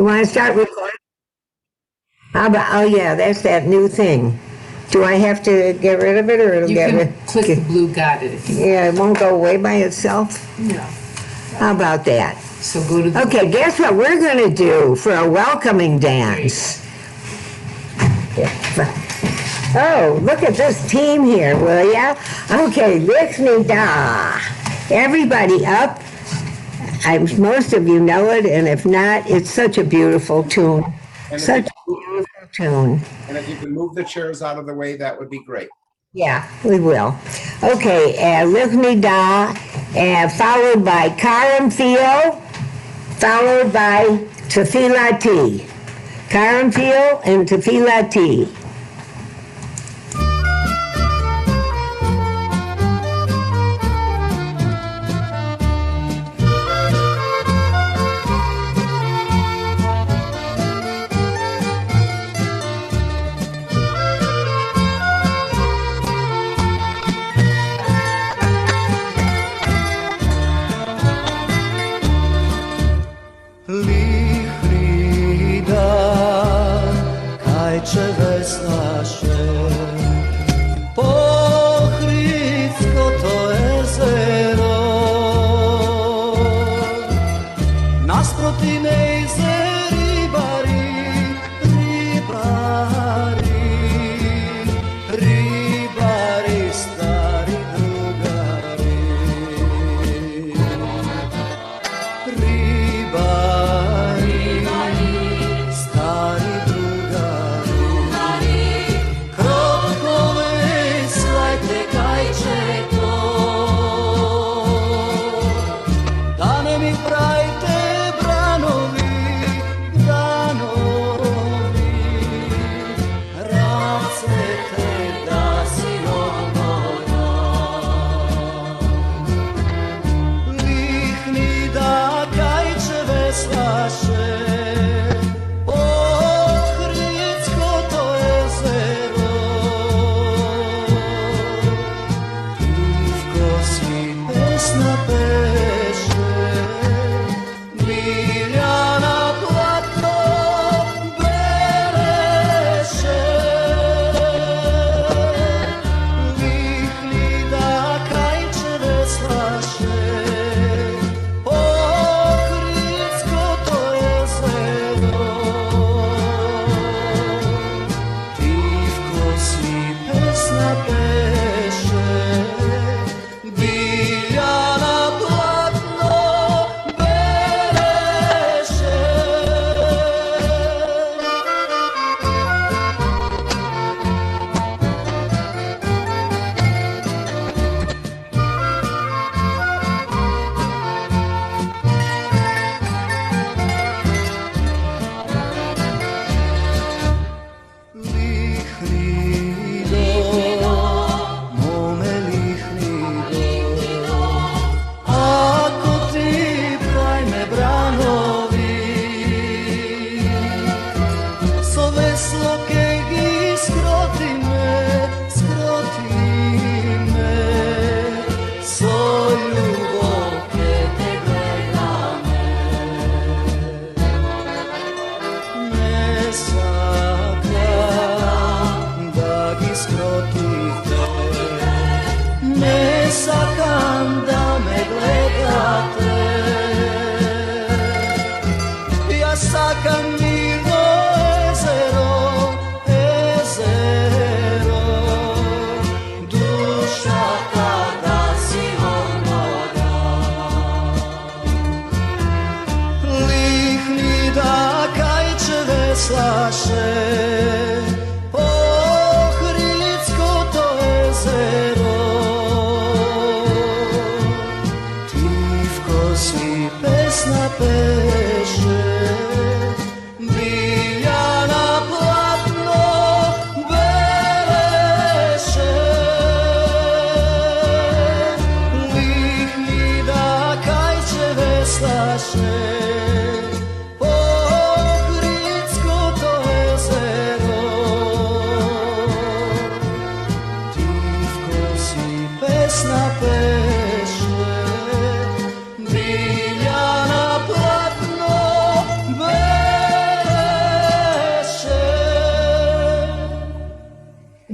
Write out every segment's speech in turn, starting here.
You want to start recording? How about, oh yeah, that's that new thing. Do I have to get rid of it or it'll You get can rid? click the blue got it if you Yeah, it won't go away by itself? No. How about that? So go to the. Okay, guess what we're gonna do for a welcoming dance? Oh, look at this team here, will ya? Okay, Lichni Da. Everybody up. Most of you know it, and if not, it's such a beautiful tune. Such a beautiful tune. And if you can move the chairs out of the way, that would be great. Yeah, we will. Okay, Lichni Da, followed by Karam Feel, followed by Tefilati. Karam Feel and Tefilati.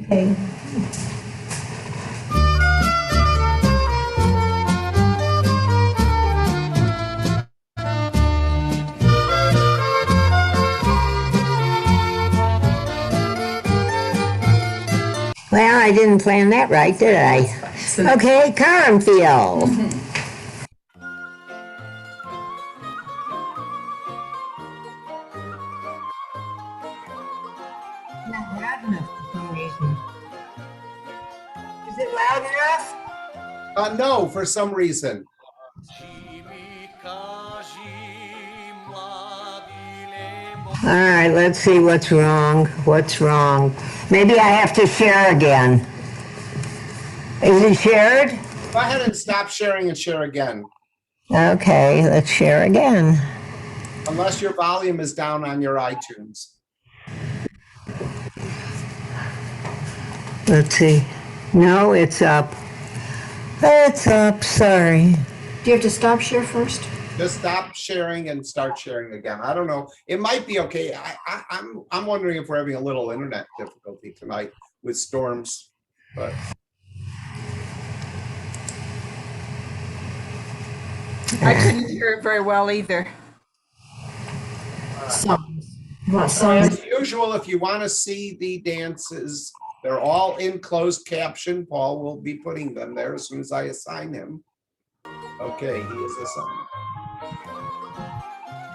Okay. Well, I didn't plan that right, did I? Okay, cornfield. Not loud enough for some reason. Is it loud enough? No, for some reason. All right, let's see what's wrong. What's wrong? Maybe I have to share again. Is it shared? Go ahead and stop sharing and share again, Okay, let's share again. unless your volume is down on your iTunes. Let's see. No, it's up. It's up, sorry. Do you have to stop share first? Just stop sharing and start sharing again. I don't know. It might be okay. I'm wondering if we're having a little internet difficulty tonight with storms, but I couldn't hear it very well either. Songs. What songs? as usual, if you want to see the dances, they're all in closed caption. Paul will be putting them there as soon as I assign him. Okay, he is assigned.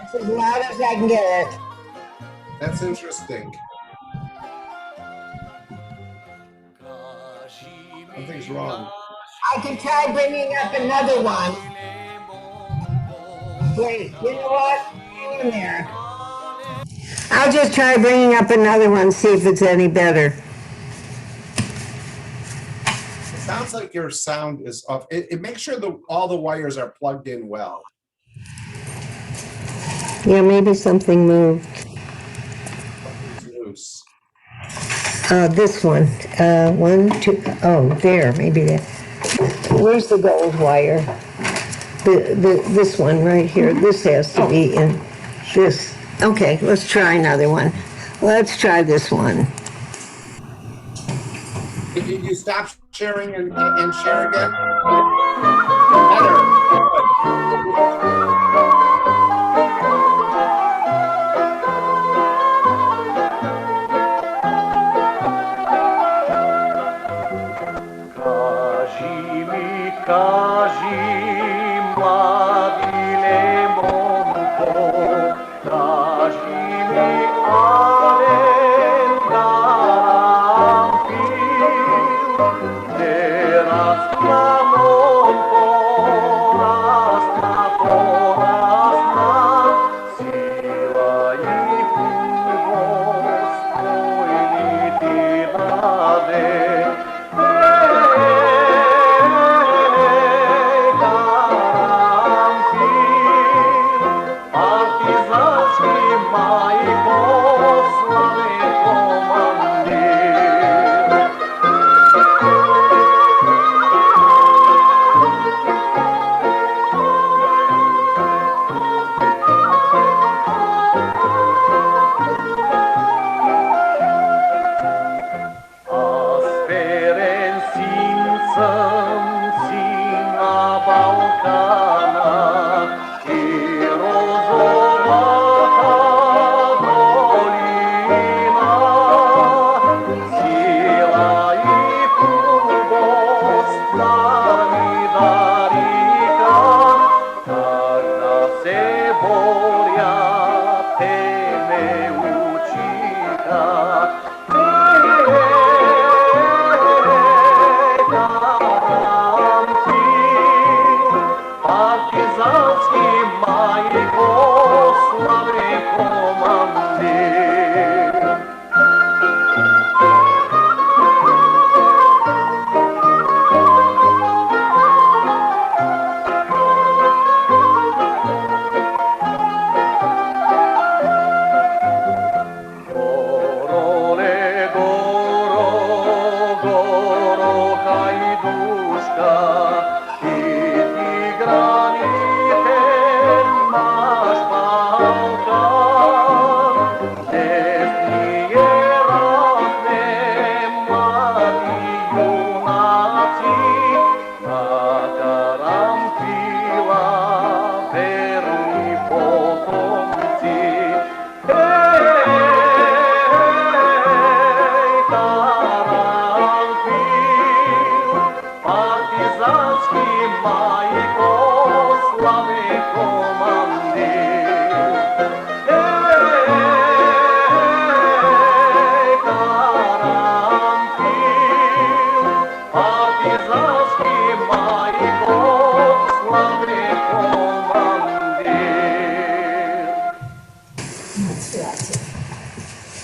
It's as loud as I can get it. That's interesting. Something's wrong. I can try bringing up another one. Wait, you know what? Hang in there. I'll just try bringing up another one, see if it's any better. It sounds like your sound is off. It makes sure that all the wires are plugged in well. Yeah, maybe something moved. Something's loose. This one. One, two. Oh, there. Maybe that. Where's the gold wire? This one right here. This has to be in this. Okay, let's try another one. Let's try this one. Did you stop sharing and share again? Better.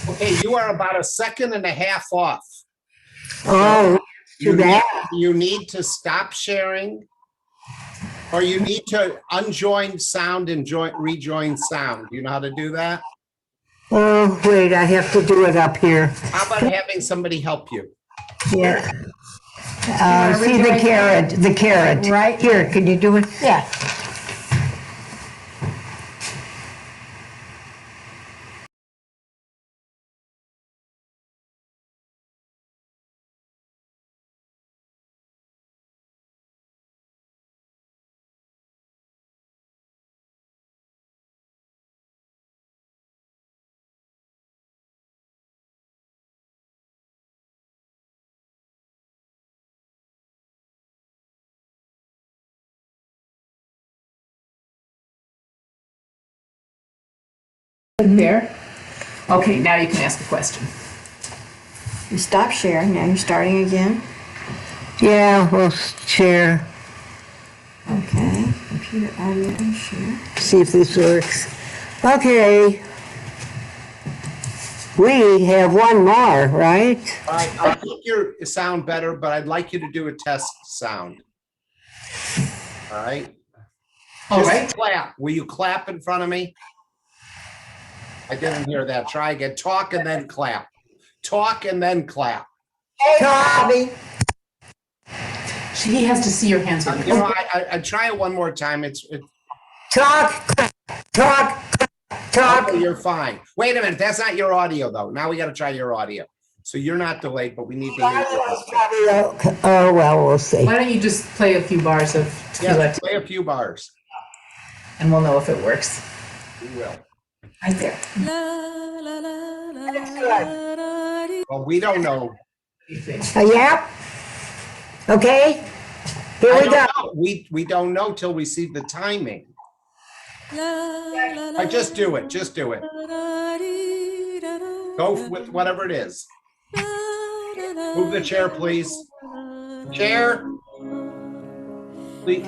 Okay, you are about a second and a half off. Oh, You too need, bad. you need to stop sharing, or you need to unjoin sound and rejoin sound. You know how to do that? Oh, wait, I have to do it up here. How about having somebody help you? Yeah. wanna See the redirect carrot, the carrot. Right. Here, can you do it? Yeah. There. Okay, now you can ask a question. You stop sharing, now you're starting again. Yeah, we'll share, Okay, computer audio and share. see if this works. Okay. We have one more, right? All right, I think you sound better, but I'd like you to do a test sound. All right? All Just right. clap. Will you clap in front of me? I didn't hear that. Try again. Talk and then clap. Talk and then clap. Bobby. He has to see your hands. You know, I try it one more time. It's Talk, talk, talk. okay, you're fine. Wait a minute. That's not your audio though. Now we got to try your audio. So you're not delayed, but we need to hear yours. Oh, well, we'll see. Why don't you just play a few bars of tequila, Yeah, play a few bars. and we'll know if it works. We will. Right there. Well, we don't know. What do you think? Yep. Okay, here I we don't go. know. We don't know till we see the timing. I just do it. Just do it. Go with whatever it is. Move the chair, please. Chair. Please.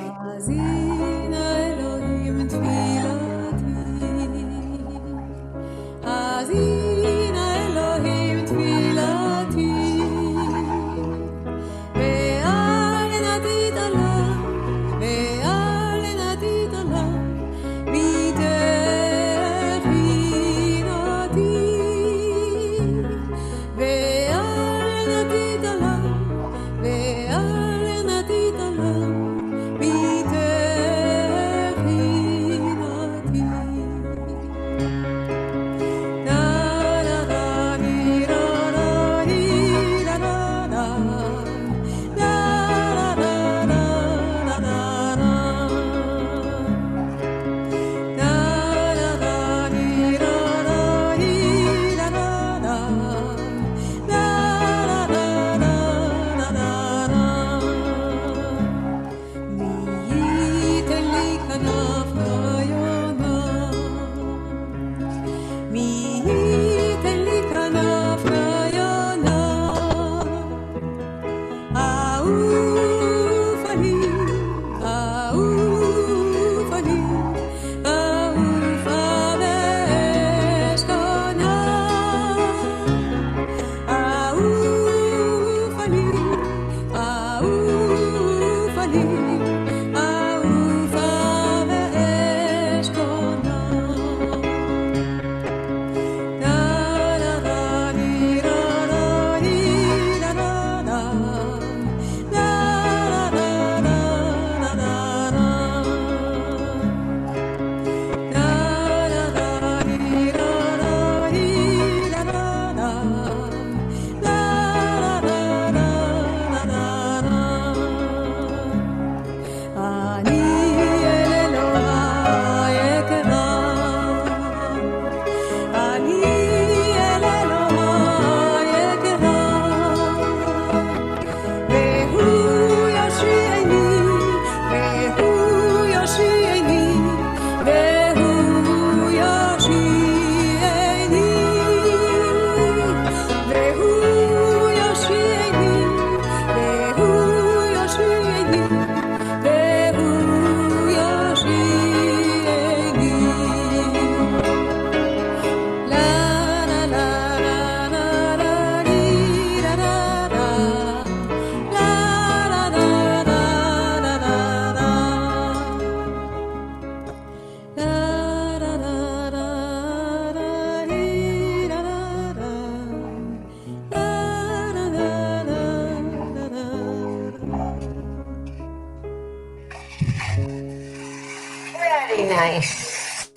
nice.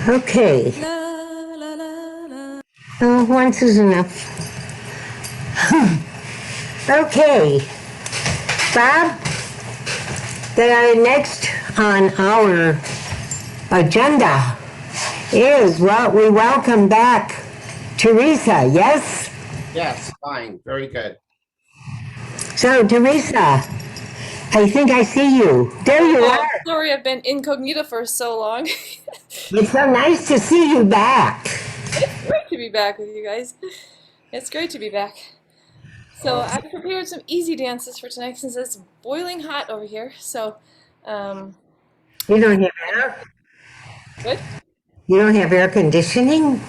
Okay. Oh, once is enough. Okay. Bob, the next on our agenda is, well, we welcome back Teresa, yes? Yes, fine, very good. So, Teresa, I think I see you. There you Oh, are. sorry, I've been incognito for so long. It's so nice to see you back. It's great to be back with you guys. It's great to be back. So I prepared some easy dances for tonight since it's boiling hot over here. So, um, You don't have air? good. You don't have air conditioning?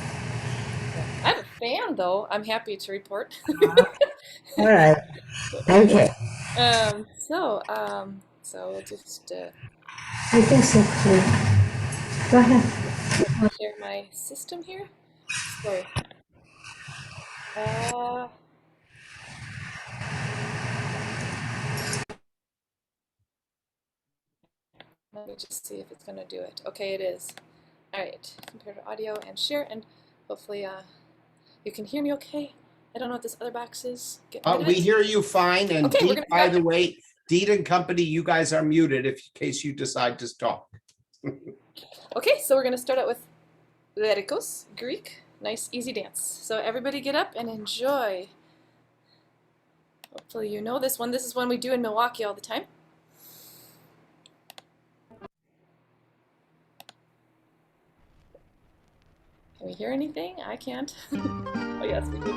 I have a fan though. I'm happy to report. All right. Okay. So we'll just I think so. Go ahead. share my system here. So, uh, let me just see if it's gonna do it. Okay, it is. All right, compare to audio and share, and hopefully you can hear me okay. I don't know what this other box is. We hear you fine, and Okay, we're Deet, gonna by the way, Deet and company, you guys are muted in case you decide to talk. Okay, so we're gonna start out with Lyricos, Greek, nice easy dance. So everybody get up and enjoy. Hopefully you know this one. This is one we do in Milwaukee all the time. Can we hear anything? I can't. Oh yes, we do.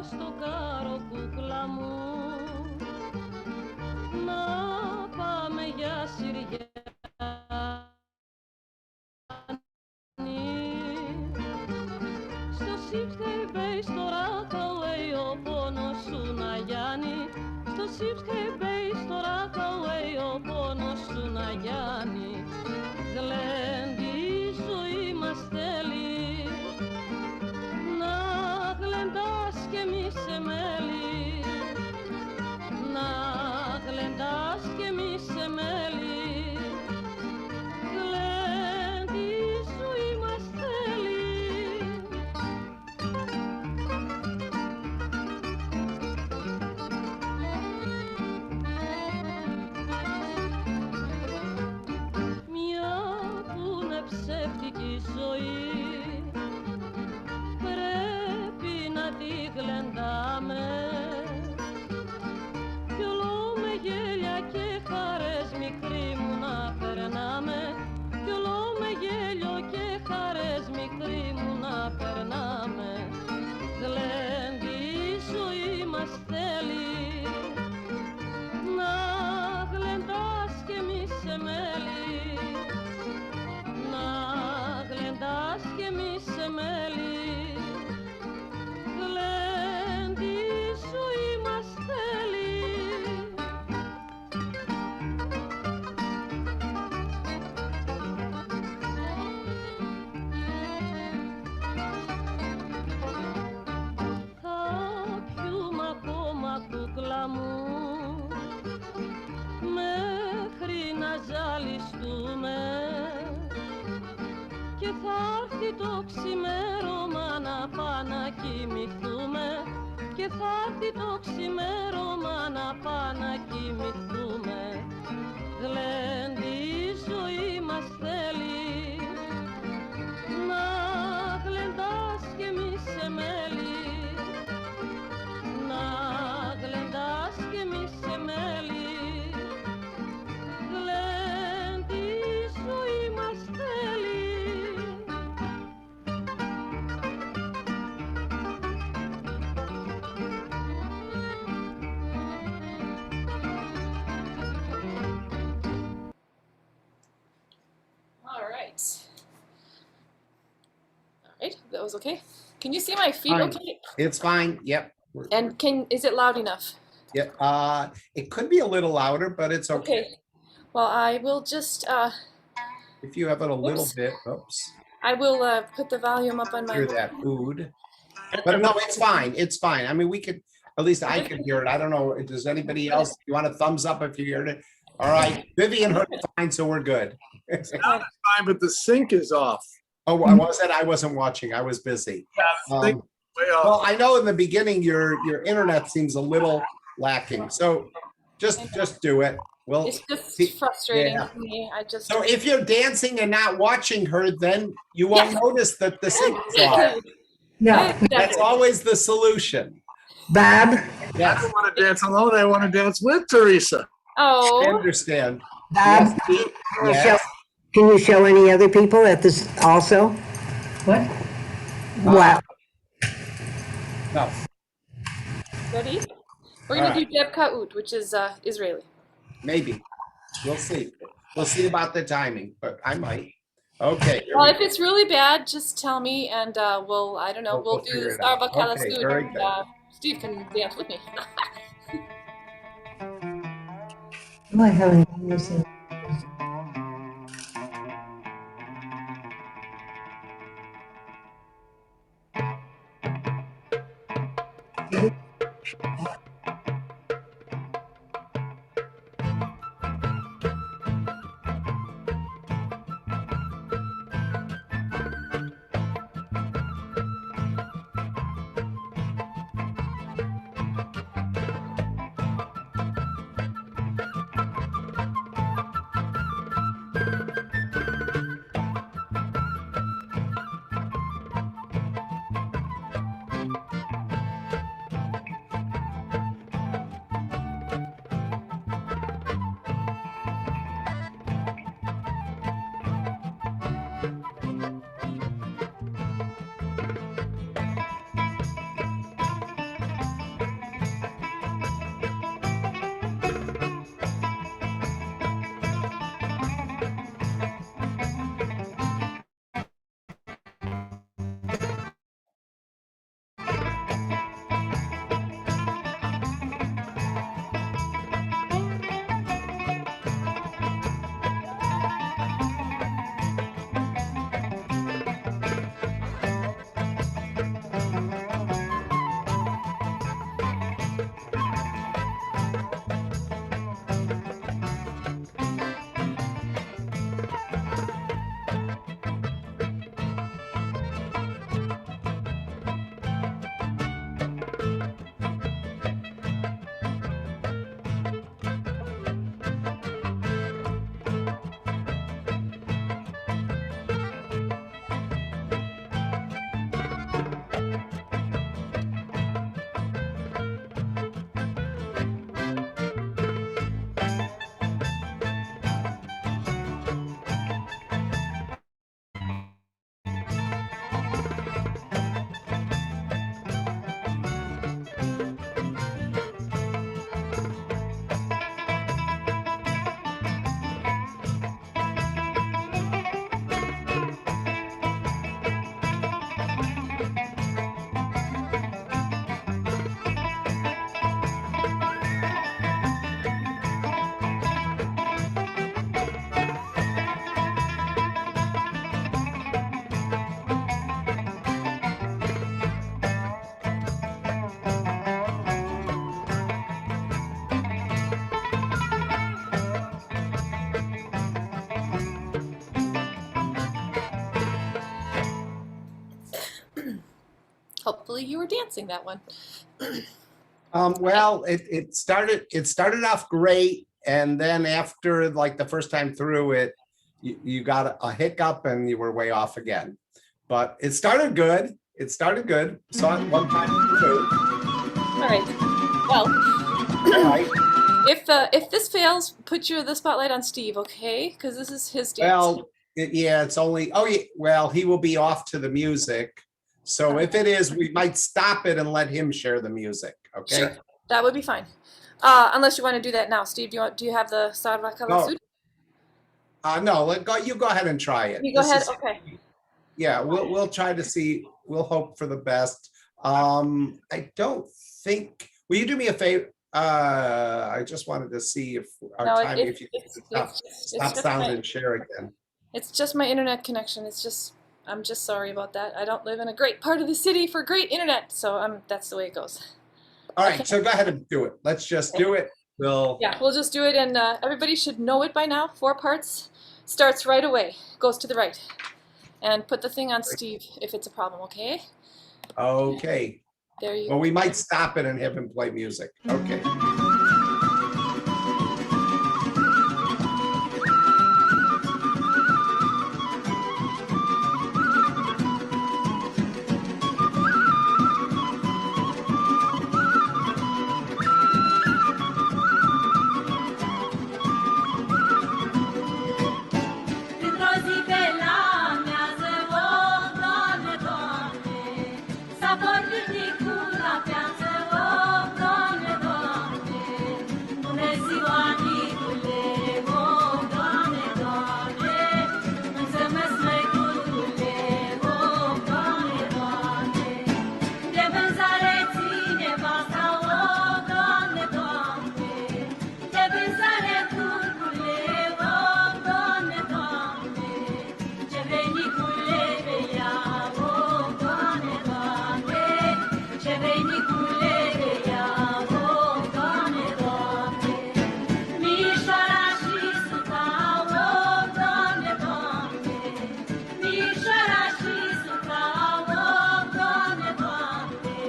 Στο κάρο κούκλα μου να πάμε για Συριανή στο Σίψκεϊ Μπέι στο Ράκαουέι ο πόνος σου να γιάνει στο Σίψκεϊ Μπέι στο Ράκαουέι ο πόνος σου να γιάνει γλέντι η ζωή μας θέλει να γλεντάς και μη σε μέλη να γλεντάς και μη σε μέλη γλέντι η ζωή μας θέλει μια που είναι ψεύτικη ζωή πρέπει να τη γλεντάμε κι όλο με γέλια και χαρές μικρή μου να περνάμε κι όλο με γέλιο και χαρές μικρή μου να περνάμε γλέντι η ζωή μας θέλει να γλεντάς και μη σε μέλη να γλεντάς και μη σε μέλη γλέντι η ζωή μας θέλει θα πιούμε ακόμα κούκλα μου μέχρι να ζαλιστούμε και θα έρθει το ξημέρωμα να πάμε να κοιμηθούμε και θα έρθει το ξημέρωμα να πάμε να κοιμηθούμε γλέντι η ζωή μας θέλει να γλεντάς και μη σε μέλη να γλεντάς και μη σε μέλη γλέντι η ζωή μας θέλει All right. All right, that was okay. Can you see my feet Fine. okay? It's fine, yep. And is it loud enough? Yeah, it could be a little louder, but it's okay. Okay. Well, I will just If you have it a little Oops. bit, oops, I will put the volume up on my. hear that food. But no, it's fine. It's fine. I mean, we could, at least I could hear it. I don't know. Does anybody else, you want a thumbs up if you heard it? All right. Vivian heard it fine, so we're good. Fine, but the sync is off. Oh, I wasn't. I wasn't watching. I was busy. Sync way off. Well, I know in the beginning your internet seems a little lacking. So just do it. Well, It's just see- frustrating yeah. for me. I just. So if you're dancing and not watching her, then you won't notice that the sync is off. No, That's always the solution. Bob, I Yes, don't want to dance alone. I want to dance with Teresa. I Oh, understand. Bob, Yes, Pete? can you show- Yes. can you show any other people at this also? What? Wow, No. ready? We're gonna do Deb Kaut, which is Israeli. Maybe. We'll see. We'll see about the timing, but I might. Okay. here Well, we if it's really bad, just tell me, and we'll. I don't know. We'll We'll figure do it out. Starbucks Kala Okay, Scoot, very and good. Steve can dance with me. Am I having this? Hopefully, you were dancing that one. Well, it started off great, and then after like the first time through it, you got a hiccup and you were way off again. But it started good. It started good. Saw it one time through. All right. Well, All right. if this fails, put the spotlight on Steve, okay? Because this is his dance. Well, yeah, it's only, oh yeah, well, he will be off to the music. So if it is, we might stop it and let him share the music, okay? Sure, that would be fine. Unless you want to do that now, Steve. Do you have the Sarva No. Kala Suit? No, you go ahead and try it. You go This ahead. is- Okay. Yeah, we'll try to see, we'll hope for the best. I don't think, will you do me a favor? I just wanted to see if our No, time, if you could it's stop just sound fine. and share again. It's just my internet connection. I'm just sorry about that. I don't live in a great part of the city for great internet, so that's the way it goes. All right, so go ahead and do it. Let's just do it. Yeah, we'll just do it, and everybody should know it by now. 4 parts, starts right away, goes to the right. And put the thing on Steve if it's a problem, okay? Okay. There you Well, go. we might stop it and have him play music. Okay. Într-o zi pe la amiază, o, Doamne, Doamne, s-a vorbit cu la piață, o, Doamne, Doamne, bună ziua, Nicule, o, Doamne, Doamne, mulțumesc, măicuțule, o, Doamne, Doamne, de vânzare ține vasta, o, Doamne, Doamne, de vânzare curcule, o, Doamne, Doamne, ce venicule vei ia, o, Doamne, Doamne, ce venicule vei ia, o, Doamne, Doamne, mișoara și suta, o, Doamne, Doamne, mișoara și suta, o, Doamne, Doamne,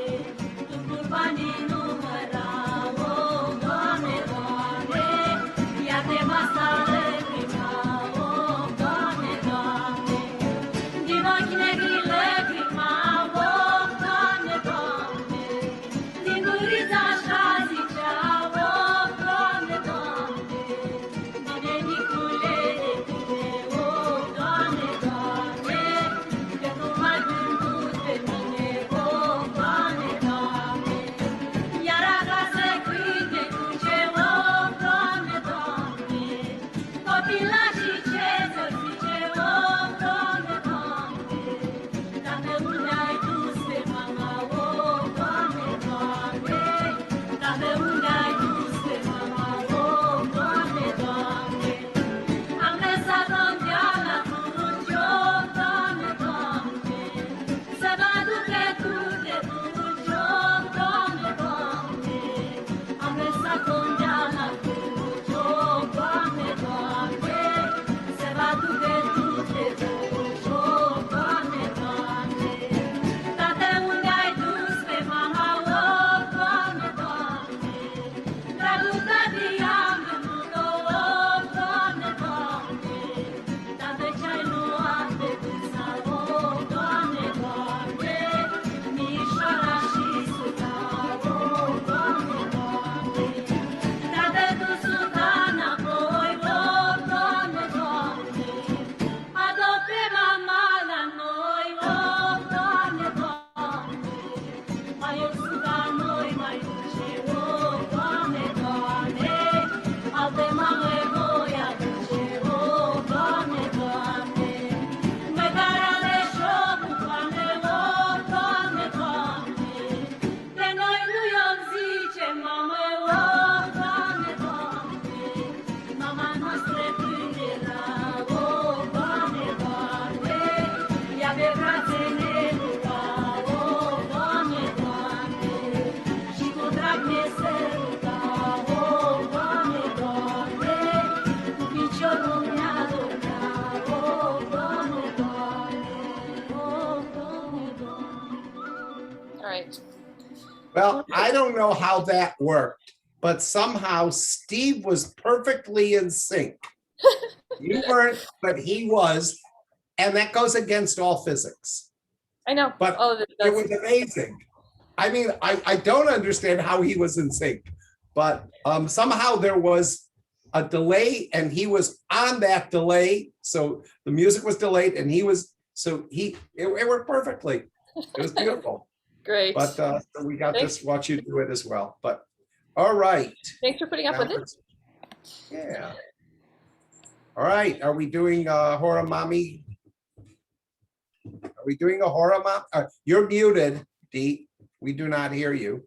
tu cu banii număra, o, Doamne, Doamne, ia te vasta lăcrima, o, Doamne, Doamne, din ochi negri lăcrima, o, Doamne, Doamne, din gurița așa zicea, o, Doamne, Doamne, bine Nicule de tine, o, Doamne, Doamne, că tu m-ai vândut pe mine, o, Doamne, Doamne, iar acasă câte duce, o, Doamne, Doamne, copilașii ce să zice, o, Doamne, Doamne, dacă unde ai dus pe mama, o, Doamne, Doamne, dacă unde ai dus pe mama, o, Doamne, Doamne, am lăsat-o în deal atunci, o, Doamne, Doamne, să vă aducă tu te duci, o, Doamne, Doamne, am lăsat-o în deal atunci, o, Doamne, Doamne, să vă aducă tu te duci, o, Doamne, Doamne, tată, unde ai dus pe mama, o, Doamne, Doamne, dragul tătii am vândut-o, o, Doamne, Doamne, tată, ce-ai luat de dânsa, o, Doamne, Doamne, mișoara și suta, o, Doamne, Doamne, tată, tu suta înapoi, o, Doamne, Doamne, adopte mama la noi, o, Doamne, Doamne, mai eu suta noi mai duce, o, Doamne, Doamne, alte mame voi aduce, o, Doamne, Doamne, măcarale și-o bucoane, o, Doamne, Doamne, de noi nu i-om zice, mamă, o, Doamne, Doamne, mama noastră când era, o, Doamne, Doamne, ea pe brațe ne lua, o, Doamne, Doamne, și cu drag ne săruta, o, Doamne, Doamne, cu piciorul ne adormea, o, Doamne, Doamne, o, Doamne, Doamne. All right. Well, I don't know how that worked, but somehow Steve was perfectly in sync. You weren't, but he was, and that goes against all physics. I know. But Oh, it was amazing. I mean, I don't understand how he was in sync, but somehow there was a delay and he was on that delay. So the music was delayed and he was, it worked perfectly. It was beautiful. great. But so we got Thanks. to watch you do it as well. But all right. Thanks for putting up with it. Yeah. All right. Are we doing Hora Mommy? Are we doing a Hora Mom? You're muted, Dee. We do not hear you.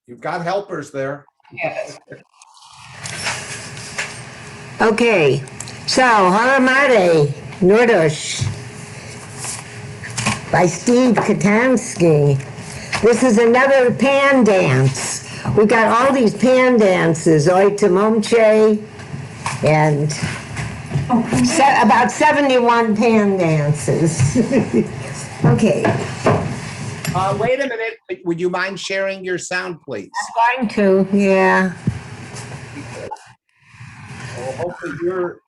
You've got helpers there. Yes. Okay, so Haramade Nordosh by Steve Kotansky. This is another pan dance. We got all these pan dances, Oi Momche, and about 71 pan dances. Okay, Wait a minute. Would you mind sharing your sound, please? I'm going to, yeah. Well, hopefully you're,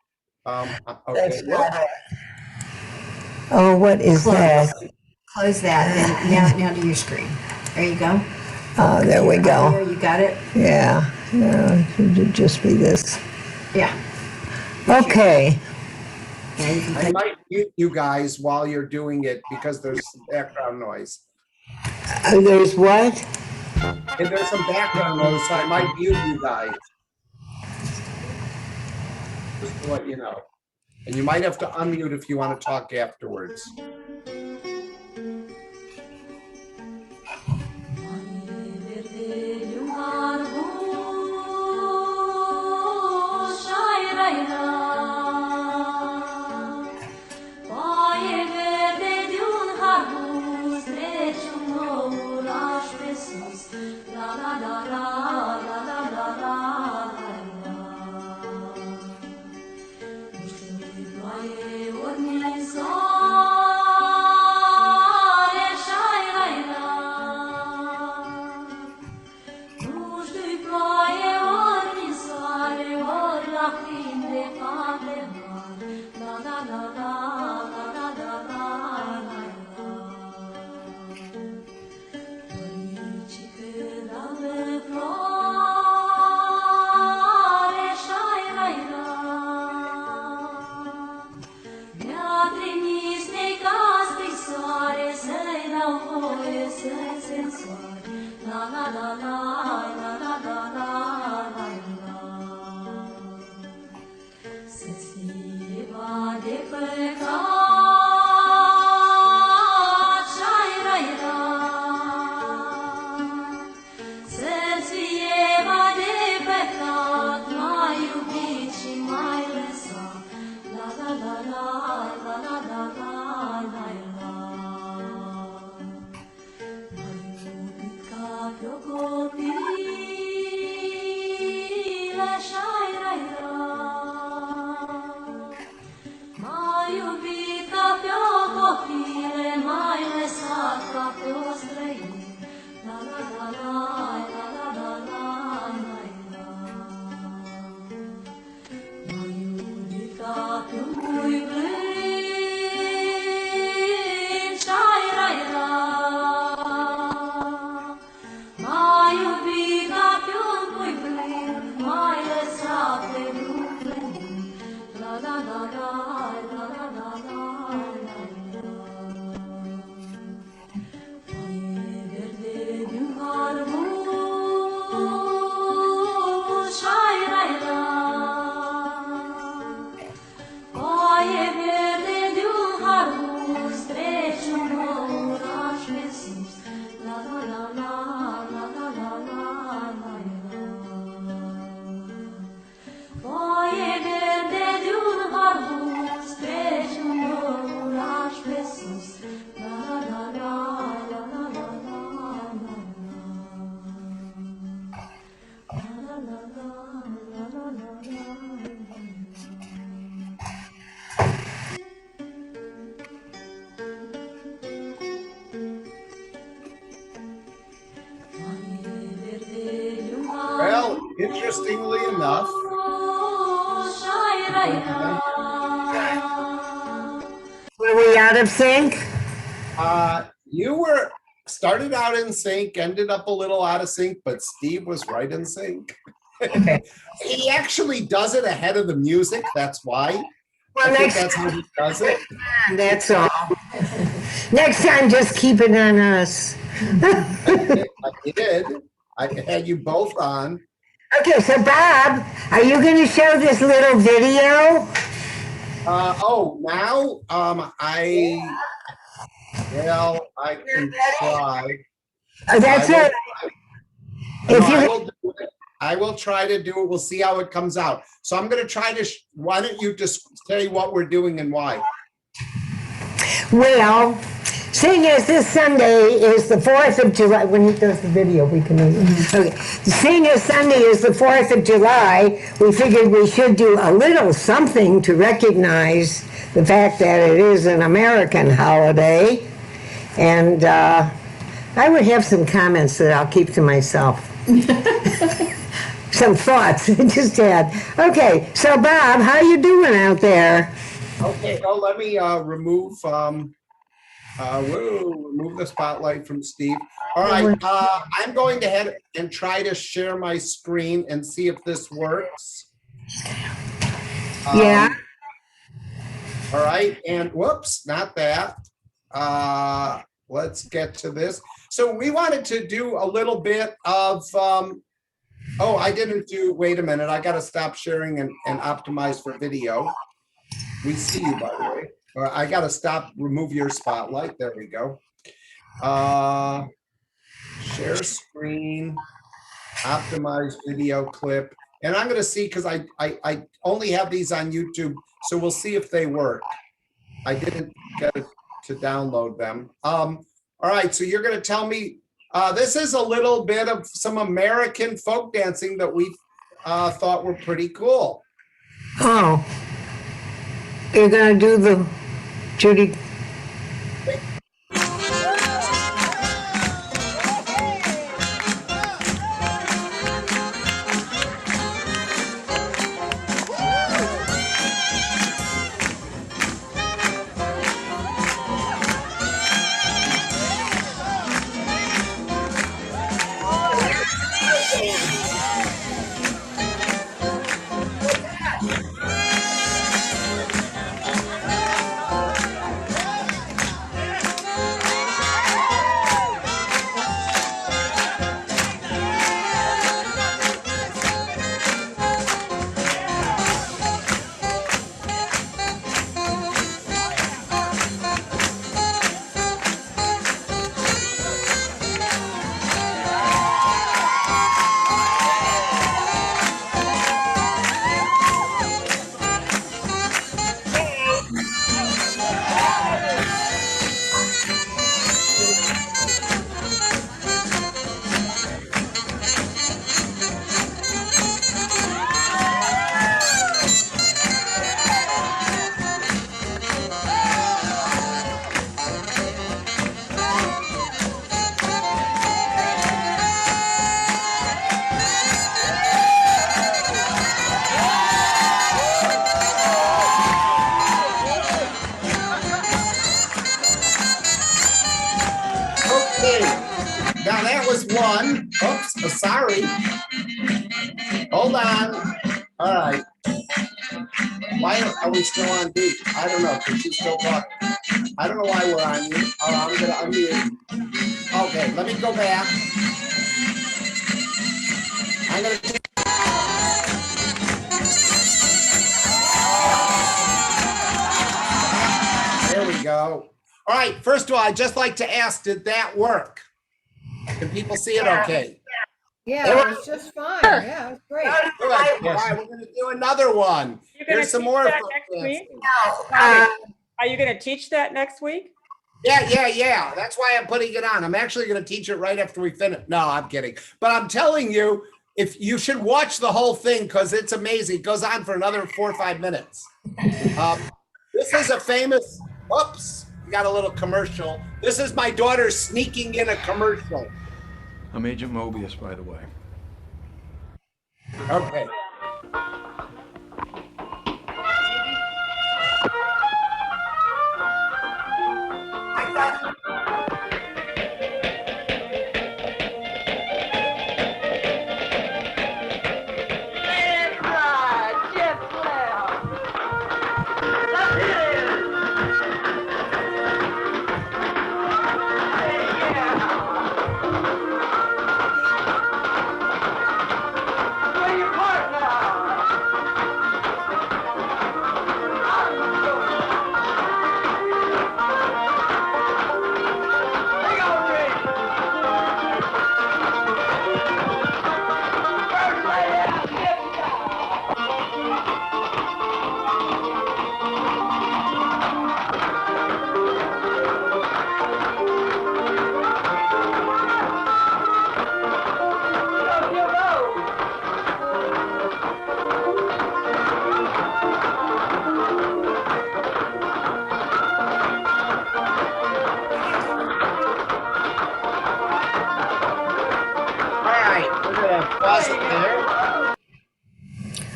okay. Oh, what is Close. that? Close that, and now to your screen. There you go. Oh, there we There, go. you got it? Yeah, it should just be this. Yeah. Okay. Now you can I take, might mute you guys while you're doing it because there's some background noise. There's what? And there's some background noise, so I might mute you guys. Just to let you know. And you might have to unmute if you want to talk afterwards. Well, interestingly enough, Were we out of sync? you were started out in sync, ended up a little out of sync, but Steve was right in sync. Okay. He actually does it ahead of the music. That's why. Well, I think next that's how he does it. time, that's all. Next time, just keep it on us. I did. I had you both on. Okay, so Bob, are you going to show this little video? Now I can try. Oh, that's I will- it. No, If you- I will do it. I will try to do it. We'll see how it comes out. So I'm going to try to, why don't you just say what we're doing and why? Well, seeing as this Sunday is the 4th of July, when he does the video, we can, okay. Seeing as Sunday is the 4th of July, we figured we should do a little something to recognize the fact that it is an American holiday. And I would have some comments that I'll keep to myself. Some thoughts I just had. Okay, so Bob, how you doing out there? Okay, well, let me remove remove the spotlight from Steve. All right, I'm going to head and try to share my screen and see if this works. Yeah. All right, and whoops, not that. Let's get to this. So we wanted to do a little bit of, oh, I didn't do, wait a minute, I gotta stop sharing and optimize for video. We see you, by the way. I gotta stop, remove your spotlight, there we go. Share screen, optimize video clip. And I'm gonna see, because I only have these on YouTube, so we'll see if they work. I didn't get to download them. All right, so you're gonna tell me, this is a little bit of some American folk dancing that we thought were pretty cool. Oh. You're gonna do the Judy. Now that was one. Oops, sorry. Hold on. All right. Why are we still on beat? I don't know, because she's still talking. I don't know why we're on mute. Oh, I'm gonna unmute. Okay, let me go back. I'm gonna take. There we go. All right, first of all, I'd just like to ask, did that work? Can people see it okay? Yeah, it was just fine. Yeah, it was great. Good. All right, we're gonna do another one. Here's some more. Next week? Are you gonna teach that next week? Yeah. That's why I'm putting it on. I'm actually gonna teach it right after we finish. No, I'm kidding. But I'm telling you, if you should watch the whole thing because it's amazing. It goes on for another 4 or 5 minutes. This is a famous, oops, we got a little commercial. This is my daughter sneaking in a commercial. I'm Agent Mobius, by the way. Okay. Where your partner?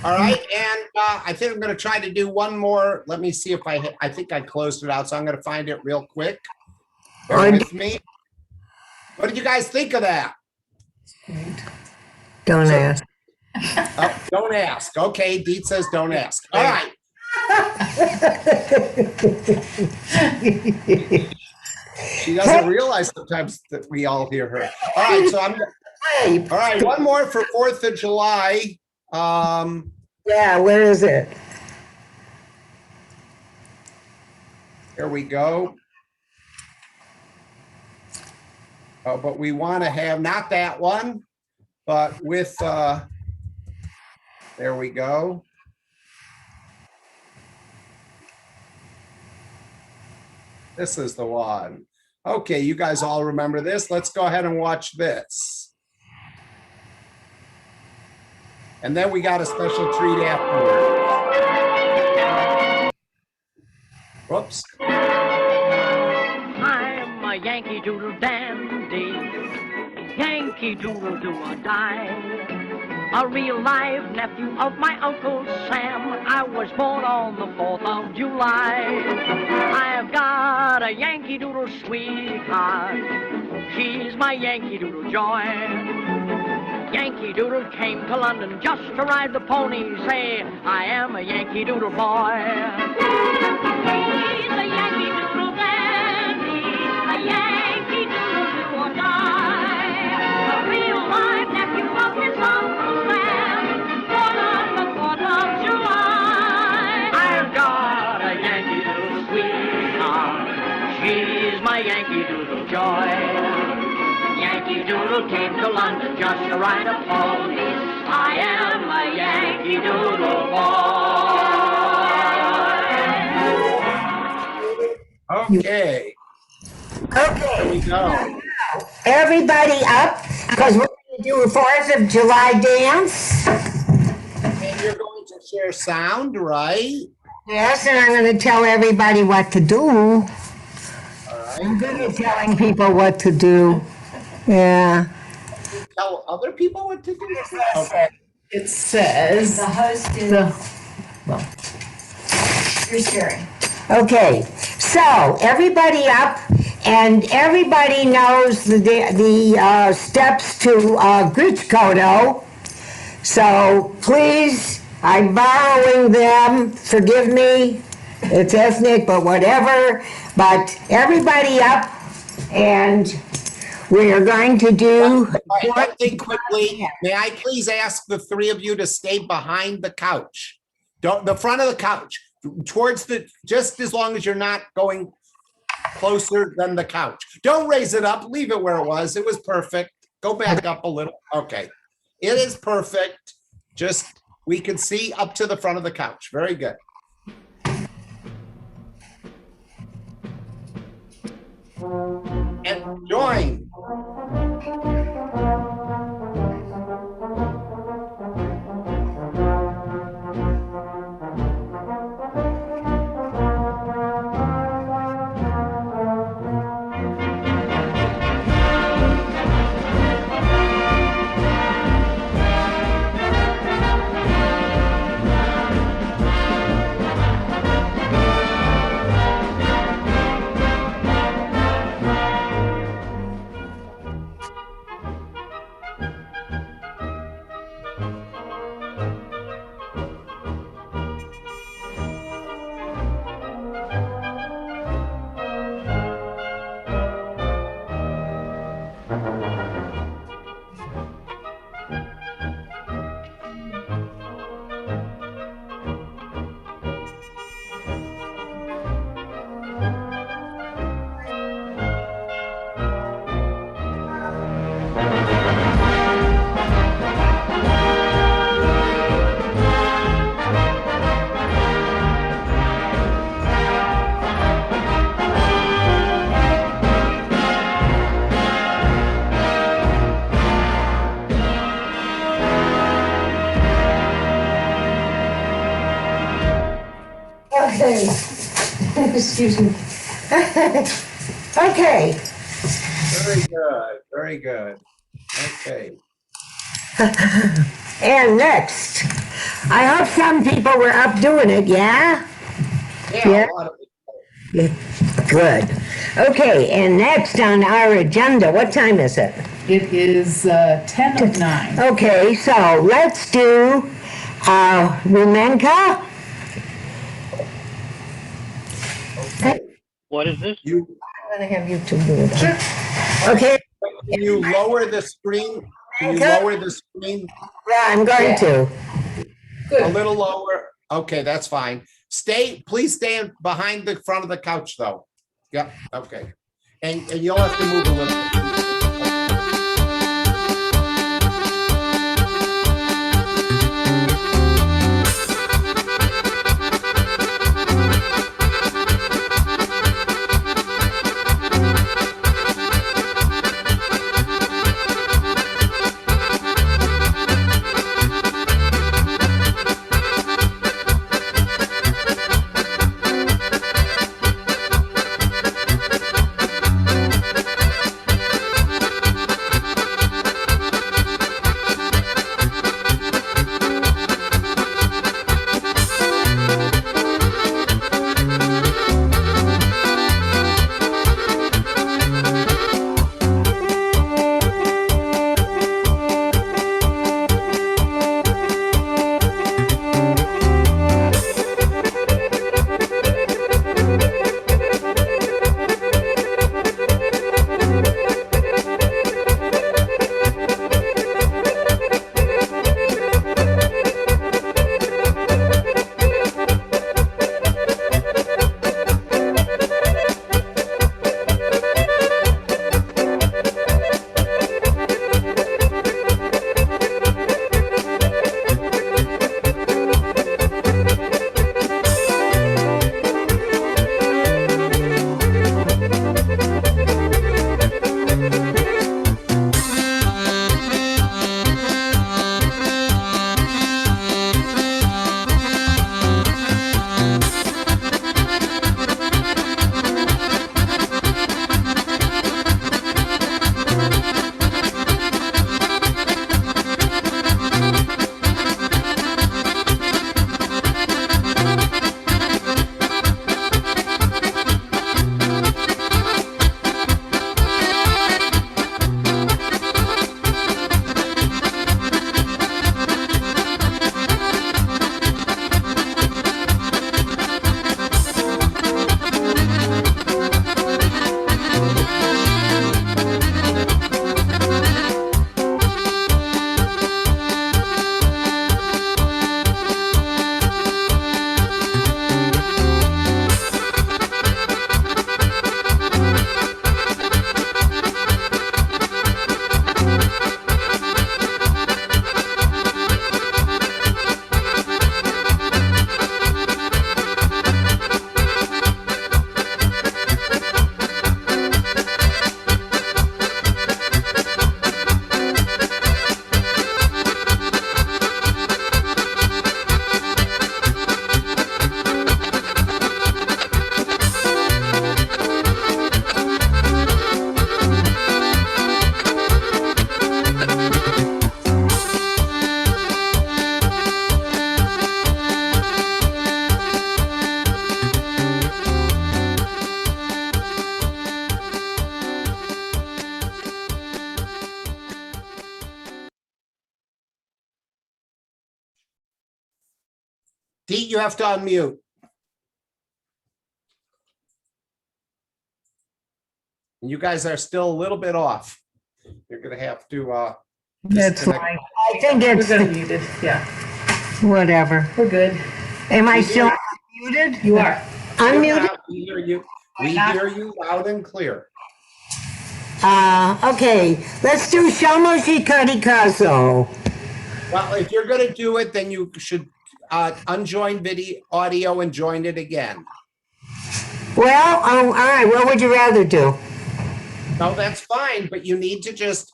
All right, and I think I'm going to try to do one more. Let me see if I think I closed it out, so I'm going to find it real quick. Bear with me. What did you guys think of that? Don't ask. Oh, don't ask. Okay, Deet says don't ask. All right. She doesn't realize sometimes that we all hear her. All right, so all right, one more for 4th of July. Yeah, where is it? Here we go. Oh, but we want to have not that one, but with, there we go. This is the one. Okay, you guys all remember this. Let's go ahead and watch this. And then we got a special treat afterward. Whoops. I'm a Yankee Doodle dandy, Yankee Doodle do or die. A real live nephew of my Uncle Sam. I was born on the 4th of July. I've got a Yankee Doodle sweetheart. She's my Yankee Doodle joy. Yankee Doodle came to London just to ride the pony. Say, I am a Yankee Doodle boy. He's a Yankee Doodle dandy, a Yankee Doodle do or die. A real live nephew of his Uncle Sam, born on the 4th of July. I've got a Yankee Doodle sweetheart. She's my Yankee Doodle joy. Yankee Doodle came to London just to ride a pony. I am a Yankee Doodle boy. Okay. Okay. Here we go. Everybody up, because we're going to do a 4th of July dance. And you're going to share sound, right? Yes, and I'm going to tell everybody what to do. All right. I'm good at telling people what to do. Yeah. Tell other people what to do? Okay. It says, The host is, you're sharing. Okay, so everybody up, and everybody knows the steps to Gryczkoto. So please, I'm borrowing them. Forgive me, it's ethnic, but whatever. But everybody up, and we are going to do. One thing quickly, may I please ask the three of you to stay behind the couch? Don't, the front of the couch, towards just as long as you're not going closer than the couch. Don't raise it up, leave it where it was. It was perfect. Go back up a little. Okay. It is perfect. Just, we can see up to the front of the couch. Very good. And join. Okay. Excuse me. Okay. Very good. Very good. Okay. And next, I hope some people were up doing it, yeah? Yeah. a lot of Yeah, good. Okay, and next on our agenda, what time is it? It is 10 of 9. Okay, so let's do Rumenka. What is this? you. I'm gonna have you two do it. Okay, Can you lower the screen? Can you lower the screen yeah, I'm going to. a little lower? Okay, that's fine. Please stand behind the front of the couch though. Yep, okay. And you'll have to move a little bit. Dee, you have to unmute. You guys are still a little bit off. You're gonna have to That's disconnect. fine. I think it's, We're gonna mute it, yeah. whatever. We're good. Am I still muted? You are. Unmuted? We hear you. We hear you loud and clear. Okay, let's do Shamoshi Karikazo. Well, if you're gonna do it, then you should unjoin video audio and join it again. Well, all right, what would you rather do? No, that's fine, but you need to just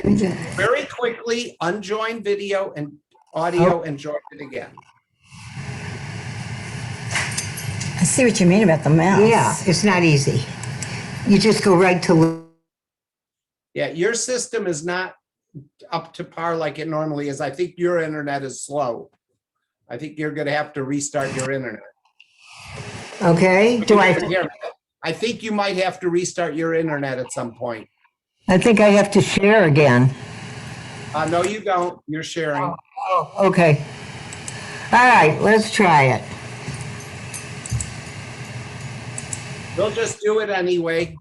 very quickly unjoin video and audio and join it again. I see what you mean about the mouse. Yeah, it's not easy. You just go right to. Yeah, your system is not up to par like it normally is. I think your internet is slow. I think you're gonna have to restart your internet. Okay, I think you might have to restart your internet at some point. I think I have to share again. No, you don't. You're sharing. Oh, okay. All right, let's try it. We'll just do it anyway.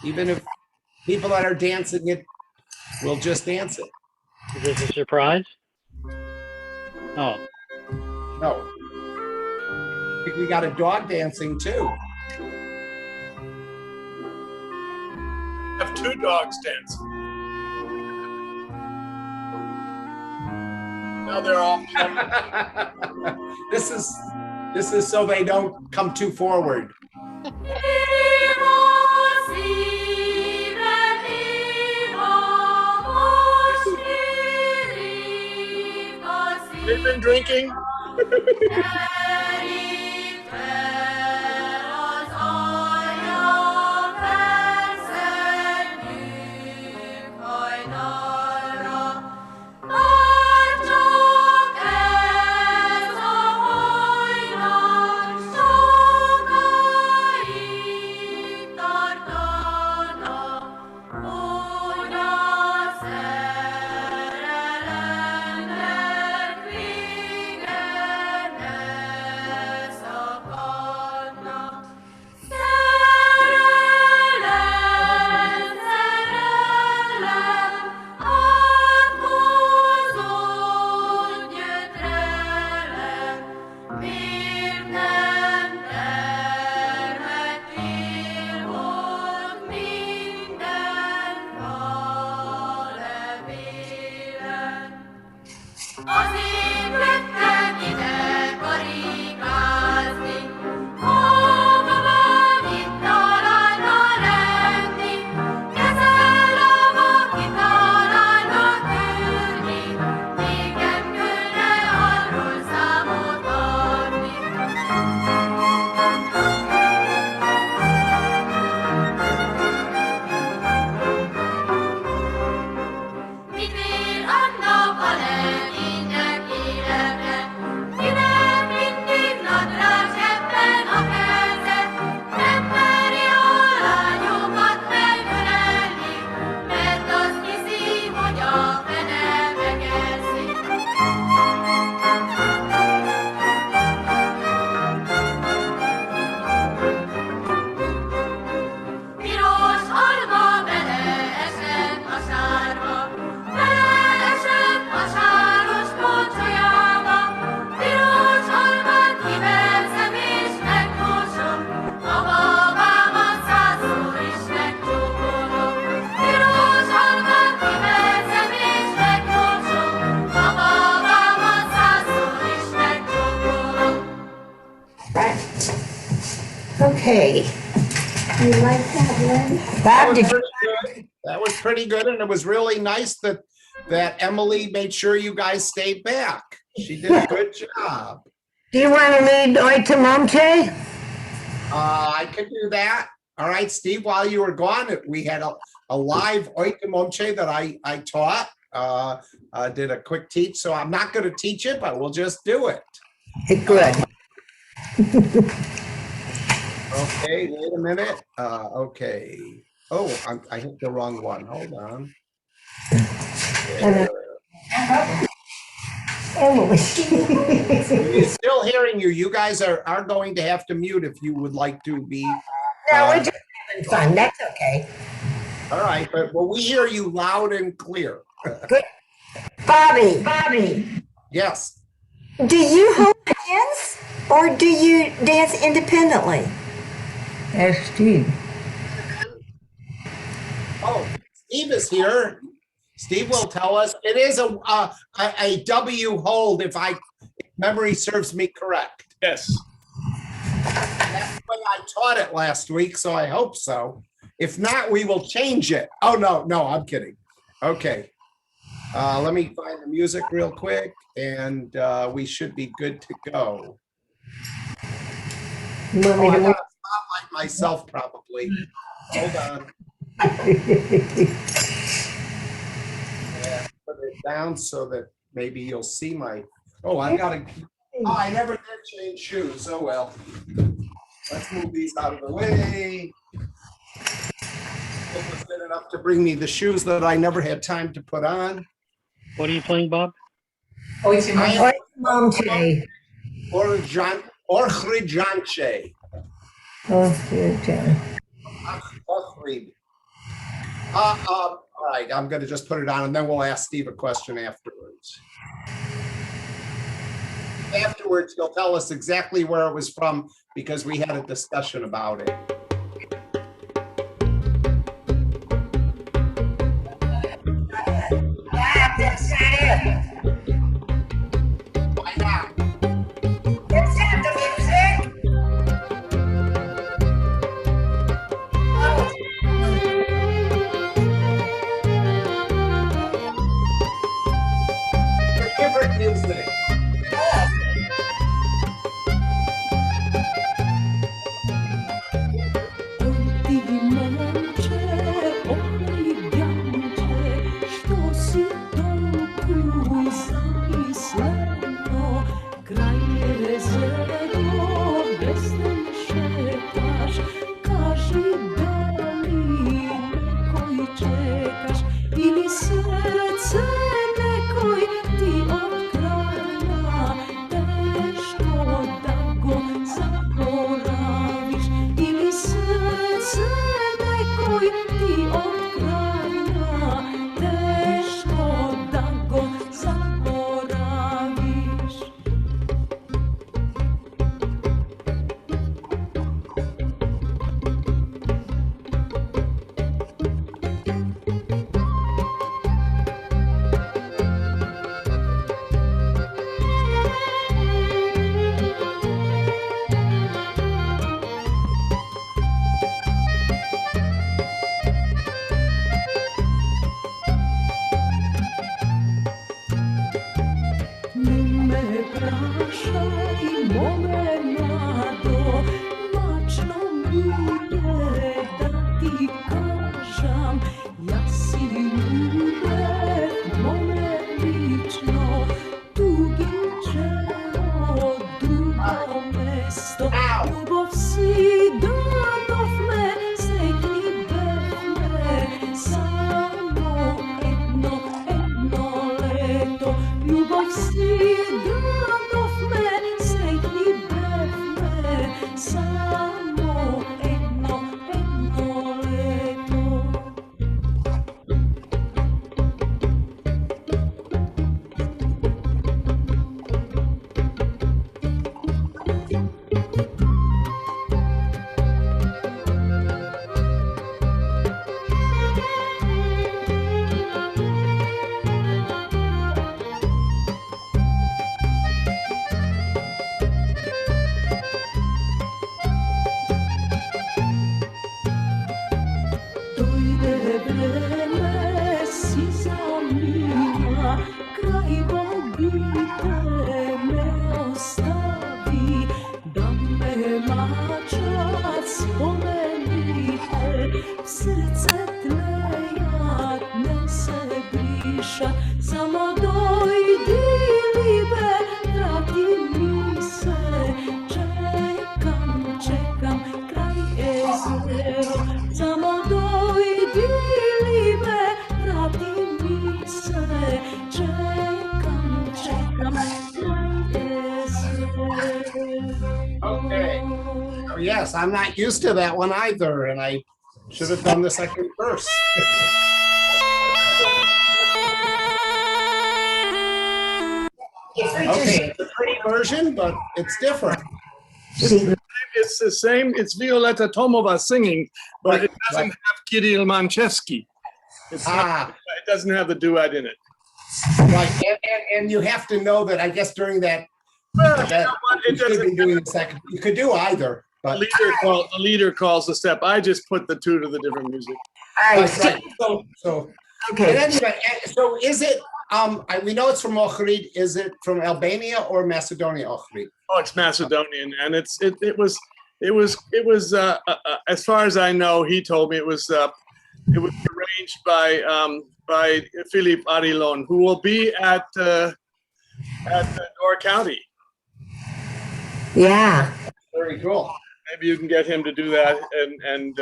Even if people that are dancing it, we'll just dance it. Is this a surprise? Oh. No. I think we got a dog dancing too. Have two dogs dancing. Now they're all. This is so they don't come too forward. They've been drinking. Okay. You like that, Lynn? Bob, did you? That was pretty good, and it was really nice that Emily made sure you guys stayed back. She did a good job. Do you want to lead Oi to Momche? I could do that. All right, Steve, while you were gone, we had a live Oi to Momche that I taught, did a quick teach. So I'm not going to teach it, but we'll just do it. Good. Okay, wait a minute. Okay. Oh, I hit the wrong one. Hold on. Emily. We're still hearing you. You guys are going to have to mute if you would like to be. No, we're just having fun. That's okay. All right, but we hear you loud and clear. Good. Bobby. Yes. Do you hold hands or do you dance independently? Ask Steve. Oh, Steve is here. Steve will tell us. It is a W hold if memory serves me correct. Yes. That's the way I taught it last week, so I hope so. If not, we will change it. Oh, no, I'm kidding. Okay. Let me find the music real quick, and we should be good to go. You want me I to gotta spotlight myself, probably. Hold on. Yeah, put it down so that maybe you'll see my. Oh, I gotta Oh, I never did change shoes. Oh, well. Let's move these out of the way. It was good enough to bring me the shoes that I never had time to put on. What are you playing, Bob? Momche. Orchridjanche. Orchrid. All right, I'm going to just put it on and then we'll ask Steve a question afterwards. Afterwards, he'll tell us exactly where it was from because we had a discussion about it. Why not? Let's have the music. Different music. Okay. Oh, yes, I'm not used to that one either, and I should have done the second verse. Okay, it's a pretty version, but it's different. It's the same. It's Violetta Tomova singing, but it doesn't have Kirill Manchevsky. It doesn't have the duet in it. Right, and you have to know that I guess during that, well, you know what? It doesn't. Doing the second. You could do either, but the leader calls the step. I just put the two to the different music. All right. Right. So okay. Anyway, so is it? We know it's from Ohrid. Is it from Albania or Macedonia? Ohrid. Oh, it's Macedonian, and it was as far as I know, he told me it was arranged by Philip Arilon, who will be at Door County. Yeah. Very cool. Maybe you can get him to do that, and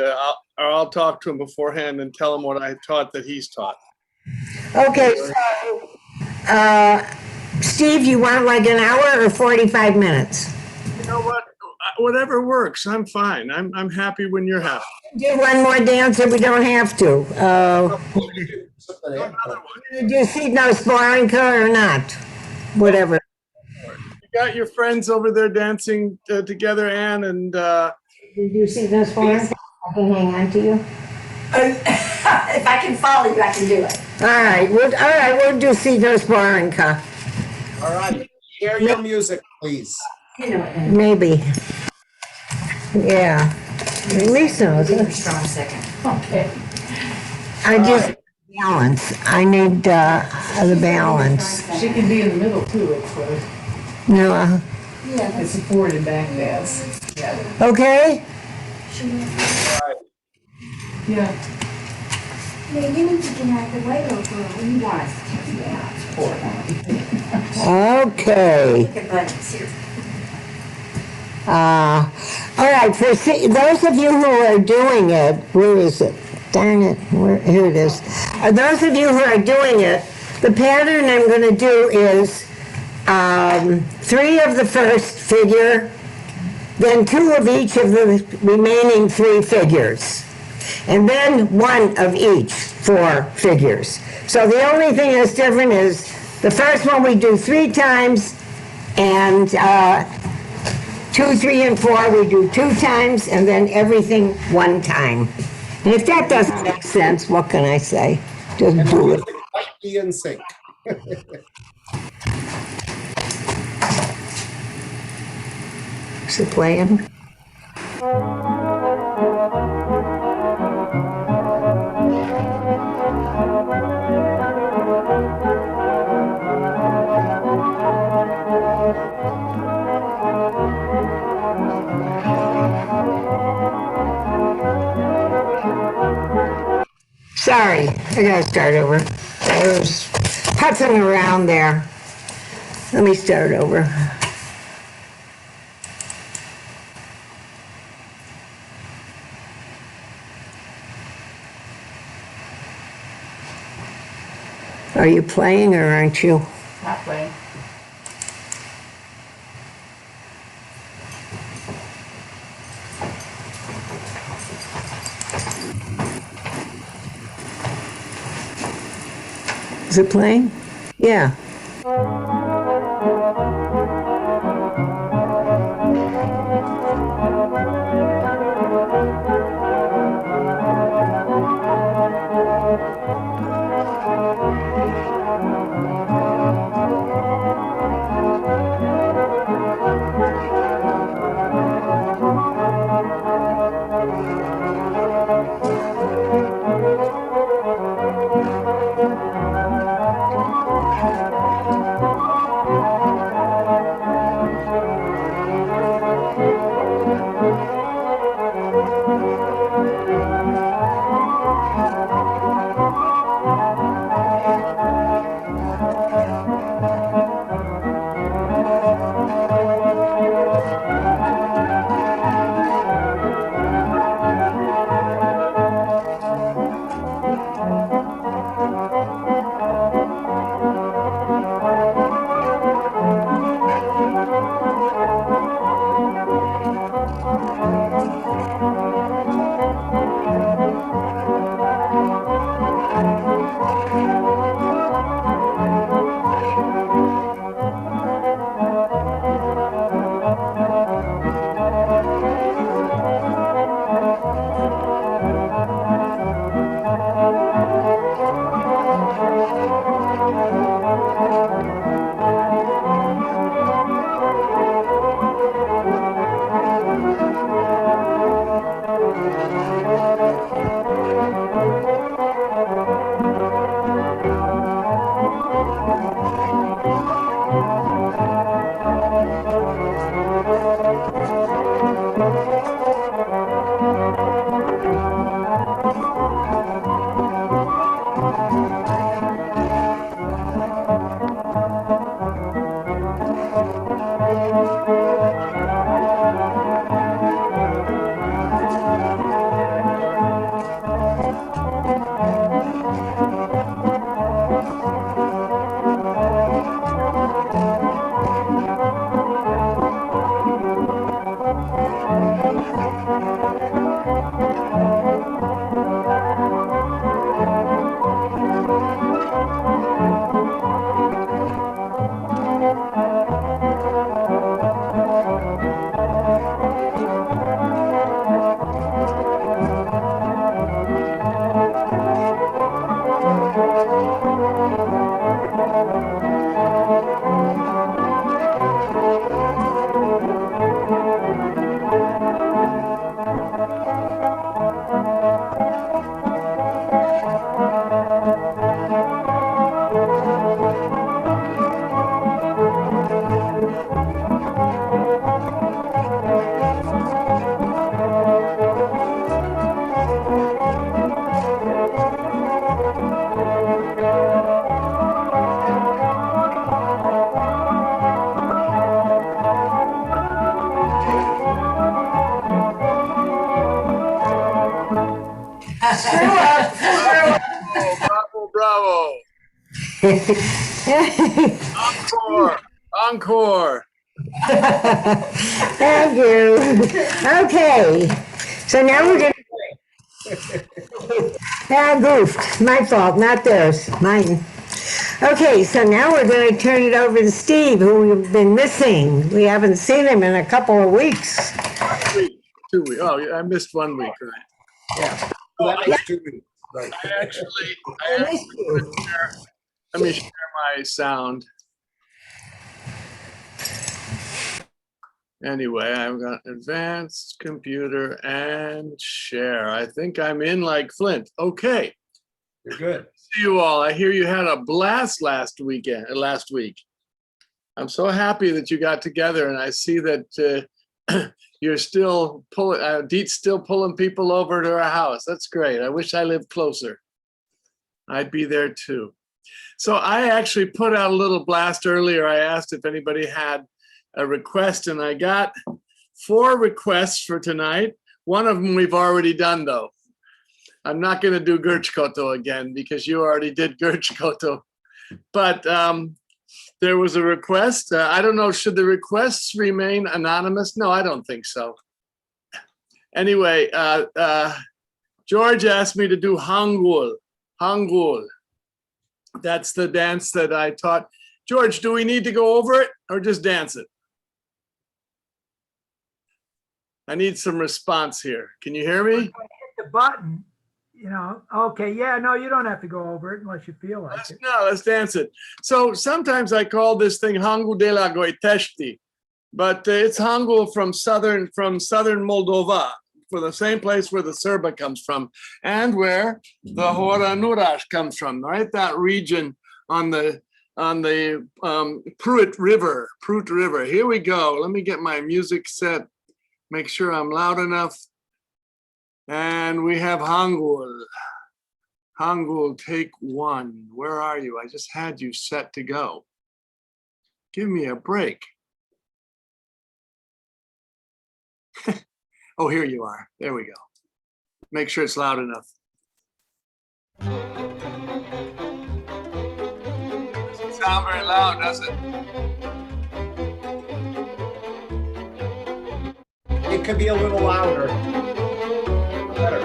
I'll talk to him beforehand and tell him what I taught that he's taught. Okay, so, Steve, you want like an hour or 45 minutes? You know what? Whatever works. I'm fine. I'm happy when you're happy. Do one more dance or we don't have to? Do you see no Sporenka or not? Whatever. You got your friends over there dancing together, Anne, and Did you see no Sporenka? I can hang on to you. If I can follow you, I can do it. All right, we'll do see no Sporenka. All right, share your music, please. You know it. Maybe. Yeah. At least knows it. Strong second. Okay. I just balance. I need the balance. She can be in the middle too, it's good. No. It's a forward and back dance. Yeah. Okay. Yeah. Yeah, you need to get out of the way, little girl. You want us to take you out. Okay. Look at buttons here. All right. For those of you who are doing it, where is it? Darn it. Here it is. Those of you who are doing it, the pattern I'm going to do is 3 of the first figure, then 2 of each of the remaining 3 figures, and then 1 of each 4 figures. So the only thing that's different is the first one we do 3 times, and 2, 3, and 4 we do 2 times, and then everything 1 time. And if that doesn't make sense, what can I say? Just do it. Might be in sync. Is it playing? Sorry, I gotta start over. I was putzing around there. Let me start over. Are you playing or aren't you? Not playing. Is it playing? Yeah. Bravo, bravo. Encore. Encore. Thank you. Okay, so now we're gonna. I goofed. My fault, not theirs. Mine. Okay, so now we're going to turn it over to Steve, who we've been missing. We haven't seen him in a couple of weeks. 2 weeks. Oh, yeah, I missed 1 week, right? Yeah. Well, that was 2 weeks. Right. Let me share my sound. Anyway, I've got advanced computer and share. I think I'm in like Flint. Okay. You're good. See you all. I hear you had a blast last week. I'm so happy that you got together, and I see that you're still pulling. Deet's still pulling people over to our house. That's great. I wish I lived closer. I'd be there too. So I actually put out a little blast earlier. I asked if anybody had a request, and I got 4 requests for tonight. One of them we've already done, though. I'm not going to do Gerchkoto again because you already did Gerchkoto. But there was a request. I don't know, should the requests remain anonymous? No, I don't think so. Anyway, George asked me to do Hangul. Hangul. That's the dance that I taught. George, do we need to go over it or just dance it? I need some response here. Can you hear me? Hit the button, Okay, yeah, no, you don't have to go over it unless you feel like it. No, let's dance it. So sometimes I call this thing Hangul de la Goiteshti, but it's Hangul from southern Moldova, for the same place where the Serba comes from, and where the Hora Nurash comes from, right? That region on the Prut River. Here we go. Let me get my music set. Make sure I'm loud enough. And we have Hangul. Hangul, take 1. Where are you? I just had you set to go. Give me a break. Oh, here you are. There we go. Make sure it's loud enough. Doesn't sound very loud, does it? It could be a little louder. Better.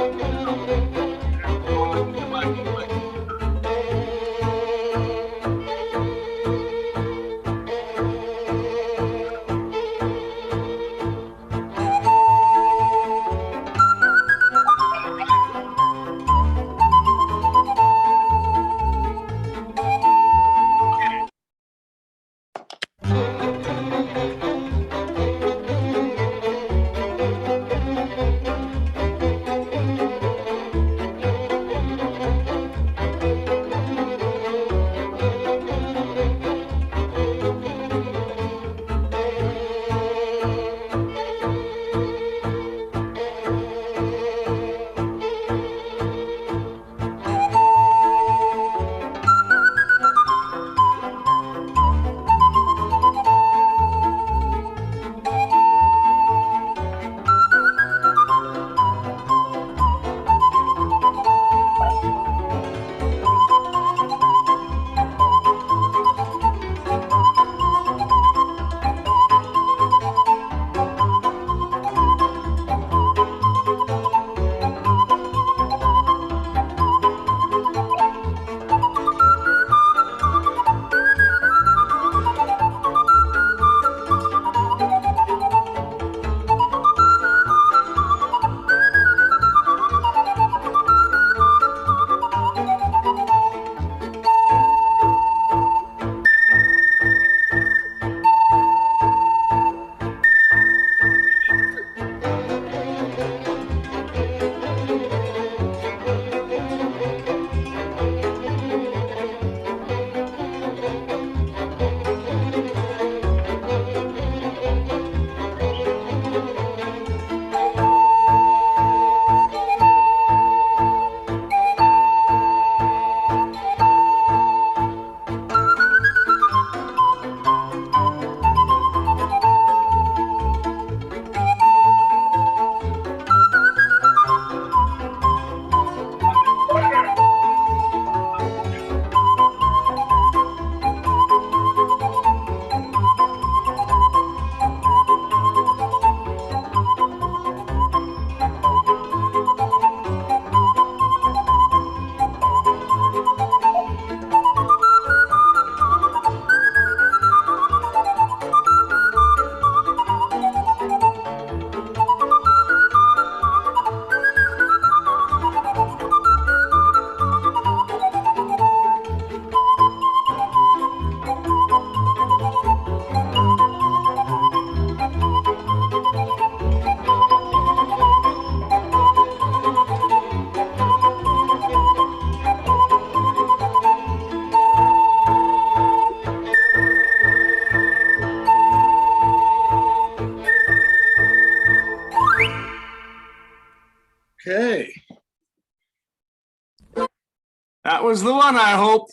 was the one, I hope.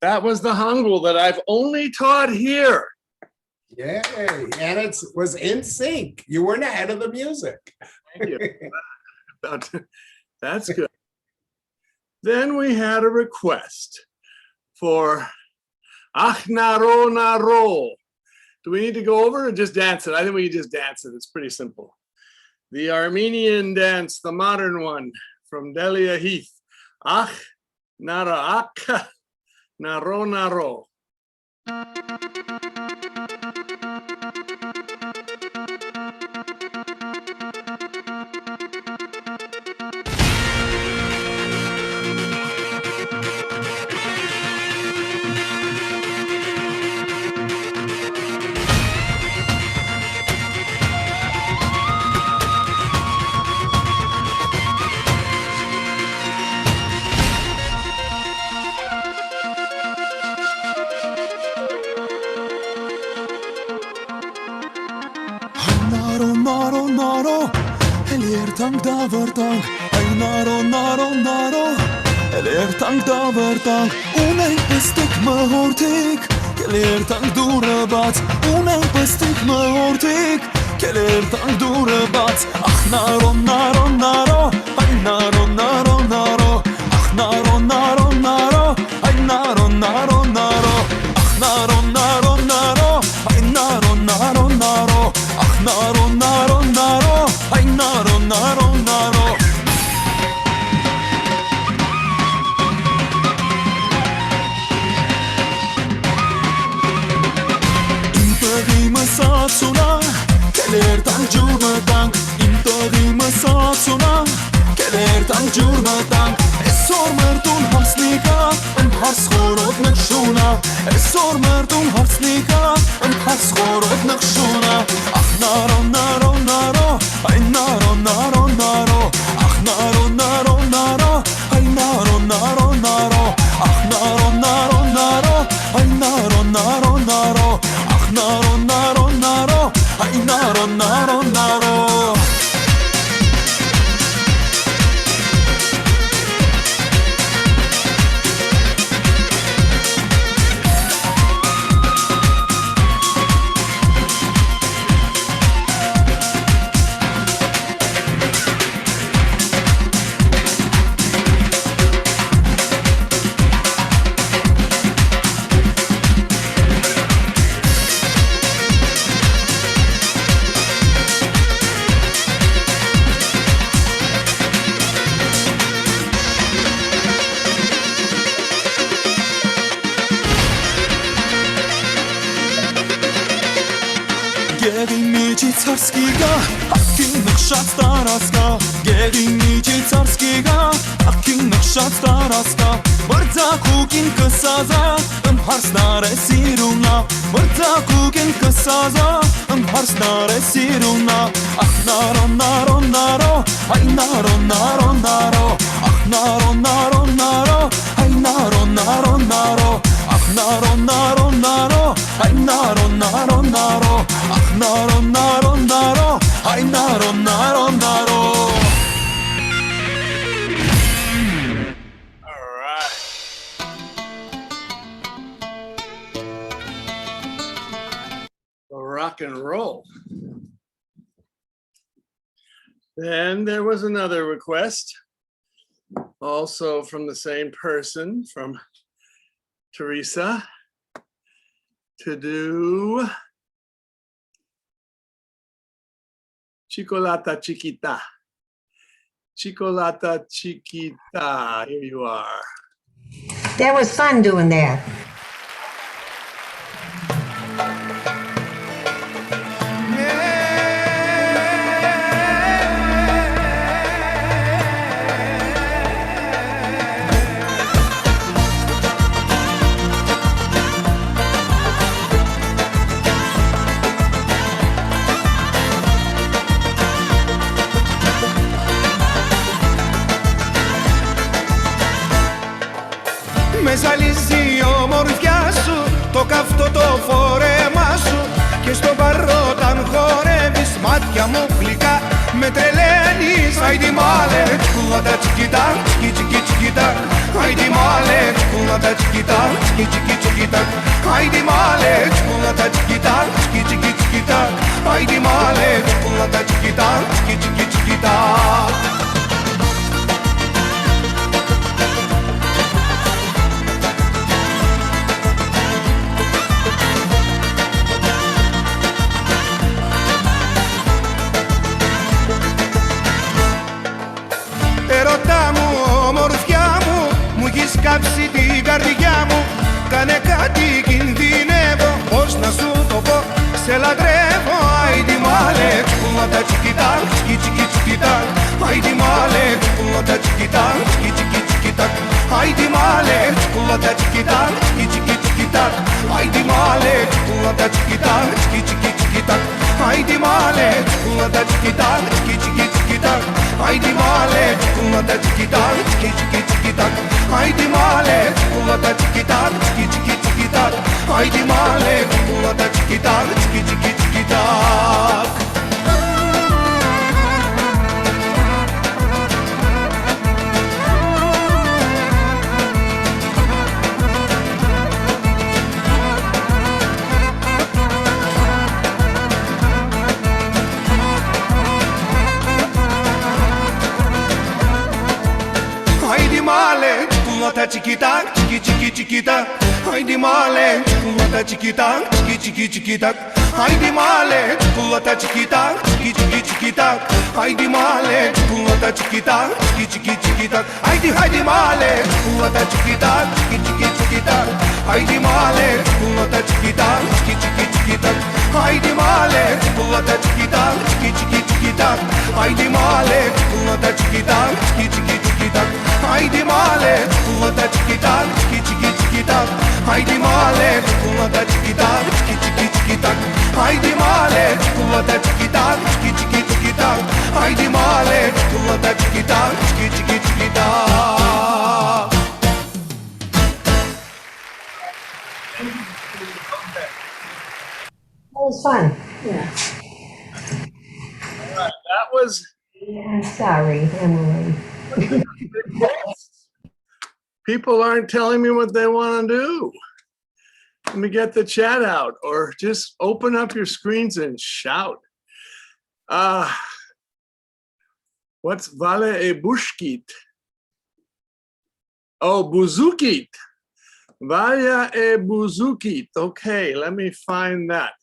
That was the Hangul that I've only taught here. Yay, and it was in sync. You weren't ahead of the music. Thank you. That's good. Then we had a request for Ach Naro Naro. Do we need to go over or just dance it? I think we can just dance it. It's pretty simple. The Armenian dance, the modern one from Delia Heath. Ach Naro Ach Naro Naro. Naro, naro, naro, elirtang davırtang. Ay naro, naro, naro, elirtang davırtang. Unay pistik mahortik, kelirtang durabat. Unay pistik mahortik, kelirtang durabat. Ah naro, naro, naro, ay naro, naro, naro. Ah naro, naro, naro, ay naro, naro, naro. Ah naro, naro, naro, ay naro, naro, naro. Naro, naro, naro, ay naro, naro, naro. Intagim satsuna, kelertang jurmatang. Intagim satsuna, kelertang jurmatang. Esor mertun harsnika, hars khorot nakshuna. Esor mertun harsnika, hars khorot nakshuna. Naro, naro, naro, ay naro, naro, naro. Ah naro, naro, naro, ay naro, naro, naro. Ah naro, naro, naro, ay naro, naro, naro. Ah naro, naro, naro, ay naro, naro, naro. Գեղինիջի ցարսկիգա, ակին նխշած տարածկա. Գեղինիջի ցարսկիգա, ակին նխշած տարածկա. Մրձակուկին կսազա, ըմհարսնար է սիրունա. Մրձակուկին կսազա, ըմհարսնար է սիրունա. Ախ նարո, նարո, նարո, այ նարո, նարո, նարո. Ախ նարո, նարո, նարո, այ նարո, նարո, նարո. Ախ նարո, նարո, նարո, այ նարո, նարո, նարո. Ach naro, naro, naro, ay naro, naro, naro. All right. Rock and roll. Then there was another request, also from the same person, from Teresa, to do Chicolata Chiquita. Chicolata Chiquita. Here you are. That was fun doing that. Με ζαλίζει η ομορφιά σου, το καυτό το φόρεμά σου. Και στο παρόταν χορεύεις, μάτια μου γλυκά με τρελαίνεις Haydi mahalle çikolata çikitak, çiki çiki çikitak. Haydi mahalle çikolata çikitak, çiki çiki çikitak. Haydi mahalle çikolata çikitak, çiki çiki çikitak. Haydi mahalle çikolata çikitak, çiki çiki çikitak. Ερώτα μου, ομορφιά μου, μου έχεις κάψει την καρδιά μου. Κάνε κάτι, κινδυνεύω, πώς να σου το πω, σε λατρεύω. Άιντι μάλε, τσικουλάτα τσικιτά, τσικι τσικι τσικιτά. Άιντι μάλε, τσικουλάτα τσικιτά, τσικι τσικι τσικιτά. Άιντι μάλε, τσικουλάτα τσικιτά, τσικι τσικι τσικιτά. Άιντι μάλε, τσικουλάτα τσικιτά, τσικι τσικι τσικιτά. Άιντι μάλε, τσικουλάτα τσικιτά, τσικι τσικι τσικιτά. Άιντι μάλε, τσικουλάτα τσικιτά, τσικι τσικι τσικιτά. Άιντι μάλε, τσικουλάτα τσικιτά, τσικι τσικι τσικιτά. Άιντι μάλε, τσικουλάτα τσικιτά, τσικι τσικι τσικιτά. Haydi mahalle çikolata çikitak, çiki çiki çikitak. Haydi mahalle çikolata çikitak, çiki çiki çikitak. Haydi mahalle çikolata çikitak, çiki çiki çikitak. Haydi mahalle çikolata çikitak, çiki çiki çikitak. Haydi haydi mahalle çikolata çikitak, çiki çiki çikitak. Haydi mahalle çikolata çikitak, çiki çiki çikitak. Haydi mahalle çikolata çikitak, çiki çiki çikitak. Haydi mahalle çikolata çikitak, çiki çiki çikitak. Haydi mahalle çikolata çikitak, çiki çiki çikitak. Haydi mahalle çikolata çikitak, çiki çiki çikitak. Haydi mahalle çikolata çikitak, çiki çiki çikitak. Haydi mahalle çikolata çikitak, çiki çiki çikitak. That was fun. Yeah. That was Yeah, sorry, Emily. people aren't telling me what they want to do. Let me get the chat out or just open up your screens and shout. What's Vale e Bushkit? Oh, Buzukit. Valya e Buzukit. Okay, let me find that.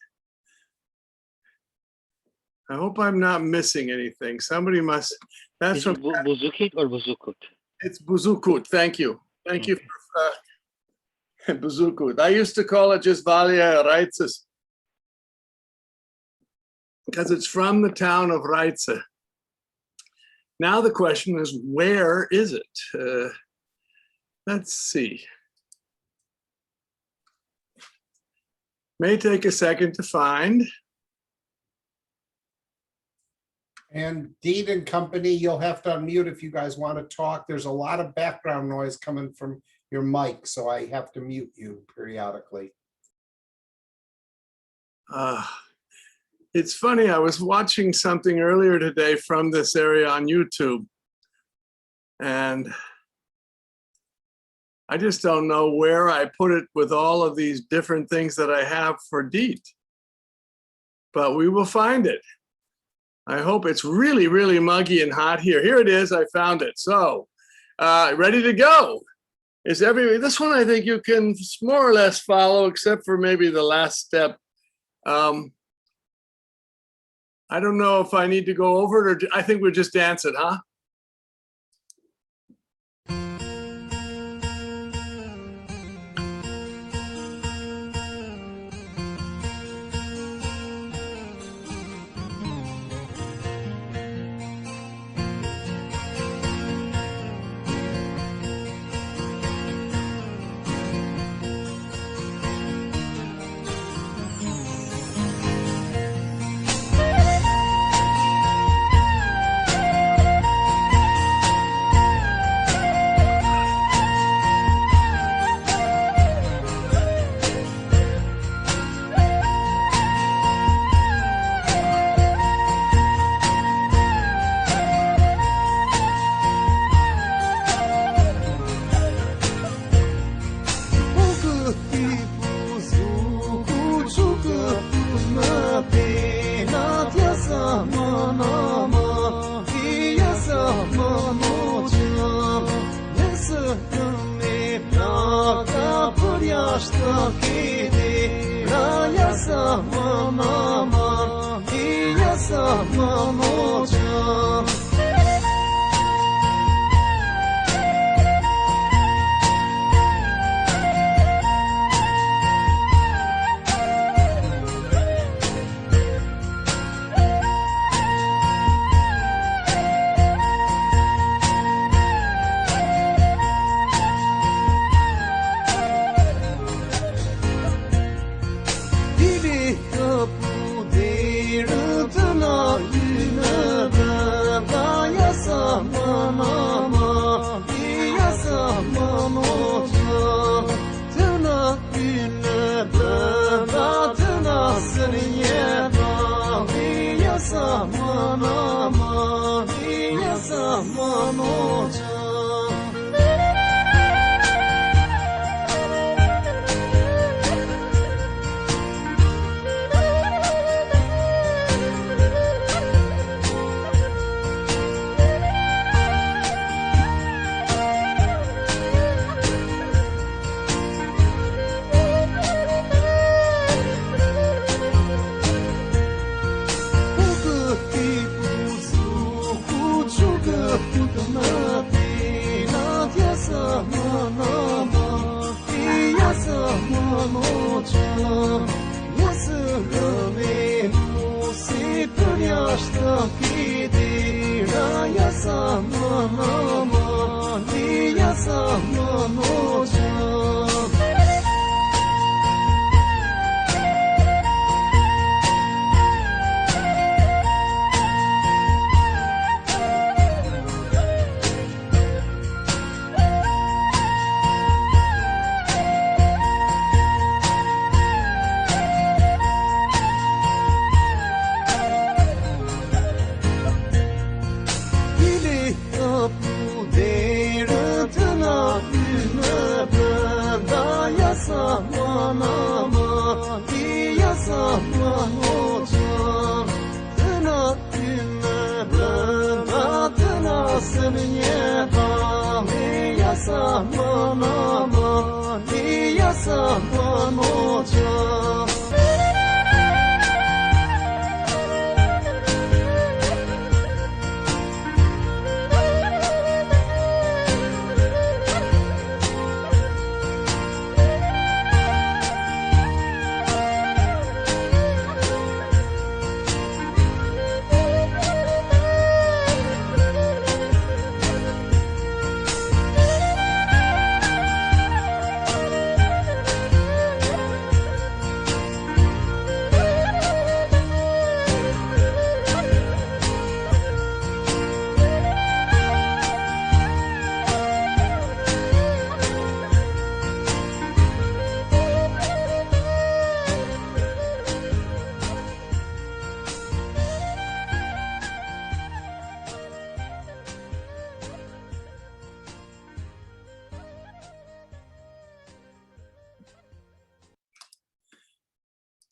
I hope I'm not missing anything. Somebody must. That's Is from. it Buzukit or Buzukut? It's Buzukut. Thank you. Thank you for Buzukut. I used to call it just Valia Raitzes because it's from the town of Raitze. Now the question is, where is it? Let's see. May take a second to find. And Deed and Company, you'll have to unmute if you guys want to talk. There's a lot of background noise coming from your mic, so I have to mute you periodically. It's funny, I was watching something earlier today from this area on YouTube, and I just don't know where I put it with all of these different things that I have for Deet, but we will find it. I hope it's really, really muggy and hot here. Here it is, I found it. So, ready to go. This one I think you can more or less follow, except for maybe the last step. I don't know if I need to go over it, or I think we'll just dance it, huh?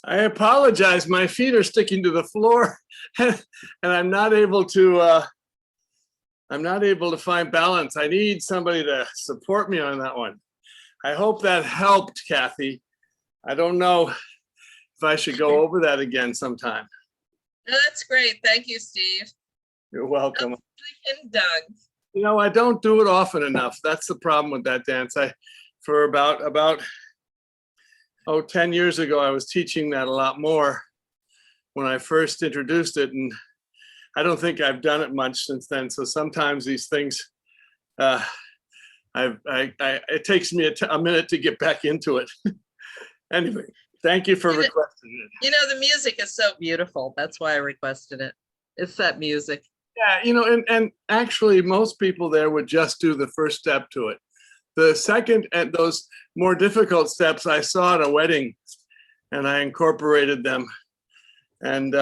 I apologize. My feet are sticking to the floor, and I'm not able to. I'm not able to find balance. I need somebody to support me on that one. I hope that helped, Kathy. I don't know if I should go over that again sometime. No, that's great. Thank you, Steve. You're welcome. And Doug. You know, I don't do it often enough. That's the problem with that dance. For about 10 years ago, I was teaching that a lot more when I first introduced it, and I don't think I've done it much since then. So sometimes these things, it takes me a minute to get back into it. Anyway, thank you for requesting it. You know, the music is so beautiful. That's why I requested it. It's that music. Yeah, you know, and actually most people there would just do the first step to it. The second and those more difficult steps I saw at a wedding, and I incorporated them. And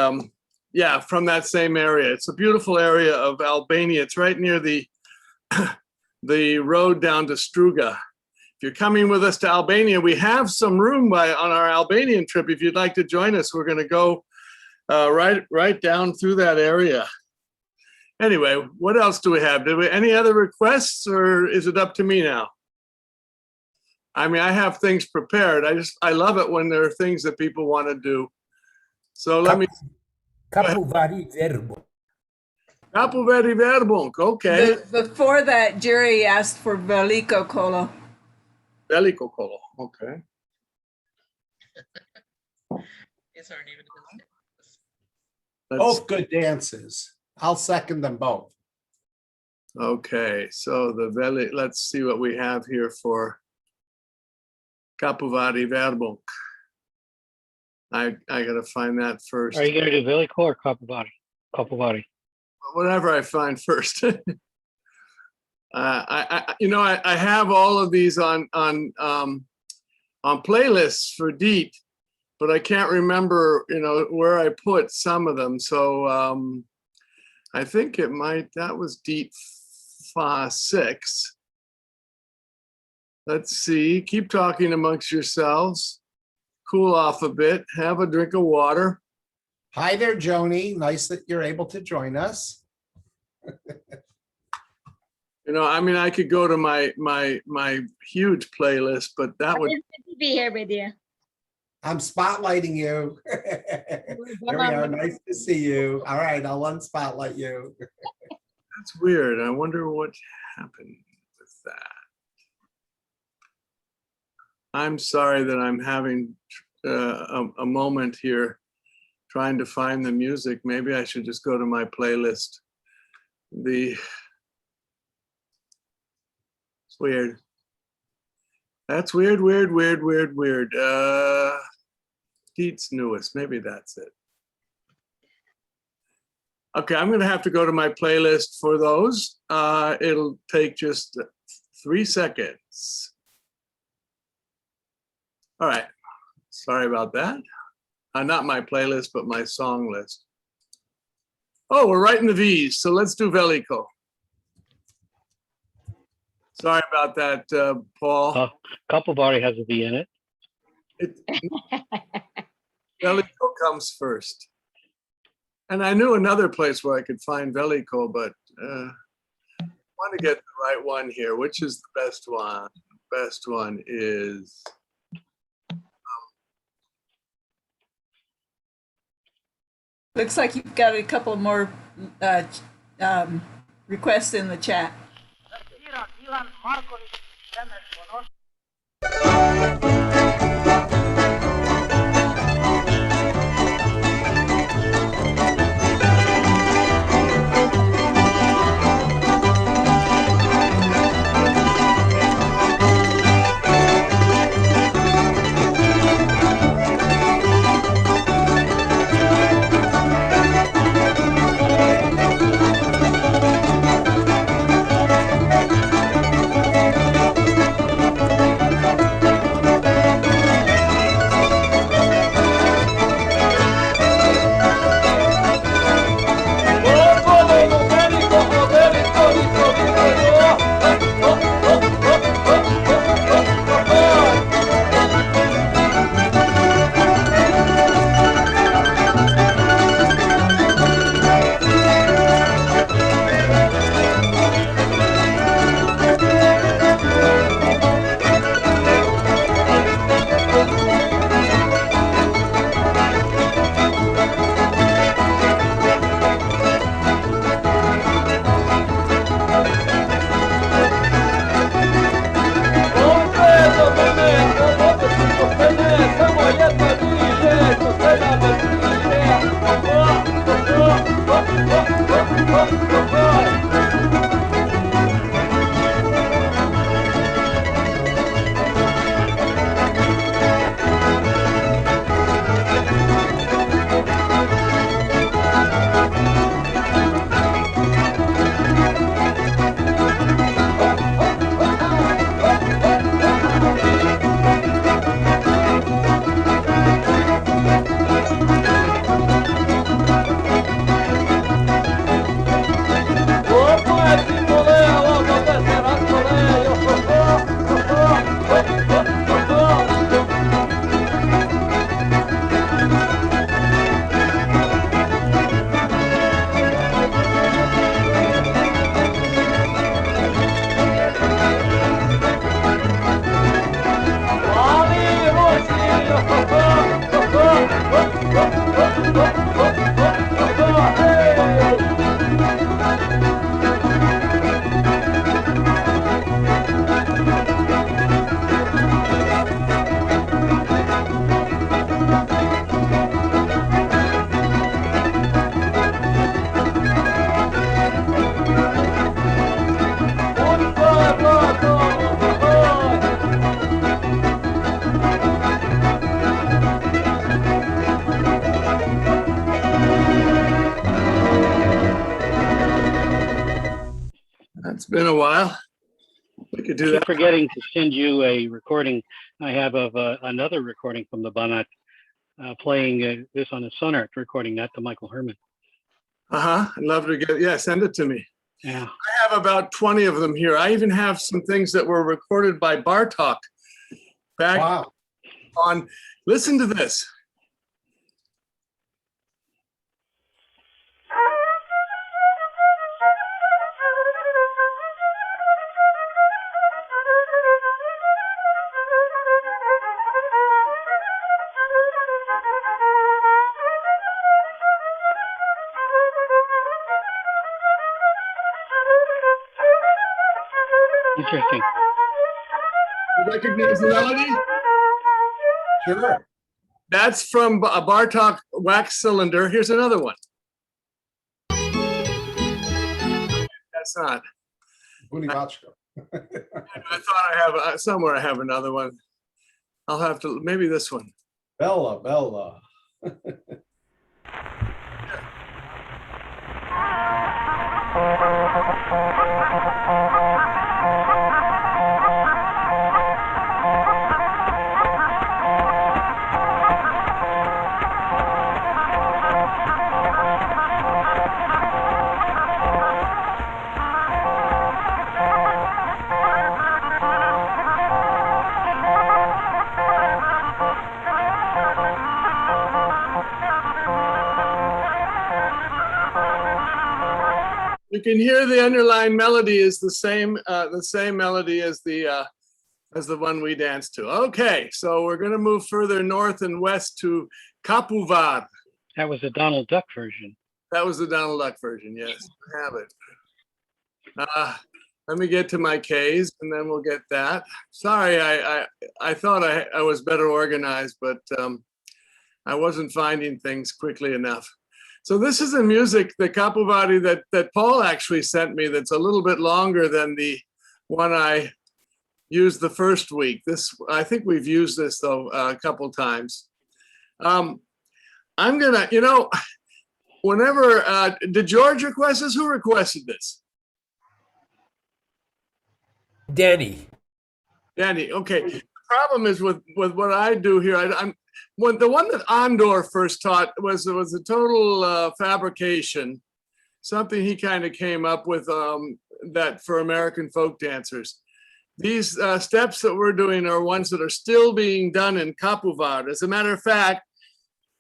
yeah, from that same area. It's a beautiful area of Albania. It's right near the road down to Struga. If you're coming with us to Albania, we have some room on our Albanian trip. If you'd like to join us, we're going to go right down through that area. Anyway, what else do we have? Any other requests, or is it up to me now? I mean, I have things prepared. I love it when there are things that people want to do. So let me. Capovari verbo. Capovari verbum. Okay. Before that, Jerry asked for Veliko Kolo. Veliko Kolo. Okay. These aren't even his names. Both good dances. I'll second them both. Okay, so let's see what we have here for Capovari verbum. I gotta find that first. Are you gonna do Veliko or Capovari? Capovari. Whatever I find first. I have all of these on playlists for Deet, but I can't remember, where I put some of them. So I think that was Deet 6. Let's see, keep talking amongst yourselves. Cool off a bit, have a drink of water. Hi there, Joni. Nice that you're able to join us. I could go to my huge playlist, but that would be here with you. I'm spotlighting you. There we are. Nice to see you. All right, I'll unspotlight you. That's weird. I wonder what happened with that. I'm sorry that I'm having a moment here trying to find the music. Maybe I should just go to my playlist. It's weird. That's weird. Deet's newest. Maybe that's it. Okay, I'm gonna have to go to my playlist for those. It'll take just 3 seconds. All right, sorry about that. Not my playlist, but my song list. Oh, we're right in the V's, so let's do Veliko. Sorry about that, Paul. Capovari has a V in it. Veliko comes first. And I knew another place where I could find Veliko, but I want to get the right one here. Which is the best one? The best one is... Looks like you've got a couple more requests in the chat. It's been a while. We could do I that. keep forgetting to send you a recording I have of another recording from the Banat playing this on a Sonart recording, not the Michael Herman. I'd love to get, yeah, send it to me. Yeah. I have about 20 of them here. I even have some things that were recorded by Bartok back on, listen to this. Interesting. You recognize the melody? Sure. That's from a Bartok wax cylinder. Here's another one. That's not. I thought I have somewhere. I have another one. I'll have to, maybe this one. Bella. You can hear the underlying melody is the same melody as the one we danced to. Okay, so we're going to move further north and west to Kapuvar. That was the Donald Duck version. That was the Donald Duck version. Yes, I have it. Let me get to my K's and then we'll get that. Sorry, I thought I was better organized, but I wasn't finding things quickly enough. So this is the music, the Kapuvari that Paul actually sent me that's a little bit longer than the one I used the first week. I think we've used this though a couple times. I'm gonna, whenever, did George request this? Who requested this? Danny. Danny, okay. The problem is with what I do here, the one that Andor first taught was a total fabrication, something he kind of came up with that for American folk dancers. These steps that we're doing are ones that are still being done in Kapuvar. As a matter of fact,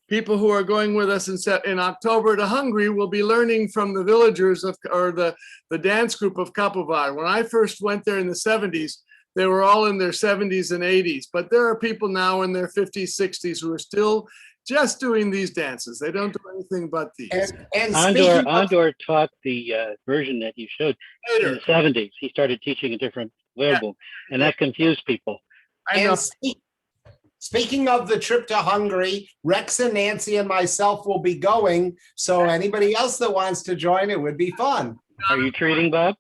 people who are going with us in October to Hungary will be learning from the villagers or the dance group of Kapuvar. When I first went there in the 70s, they were all in their 70s and 80s, but there are people now in their 50s, 60s who are still just doing these dances. They don't do anything but these. And Andor taught the version that you showed in the 70s. He started teaching a different level, and that confused people. And speaking of the trip to Hungary, Rex and Nancy and myself will be going. So anybody else that wants to join, it would be fun. Are you treating, Bob?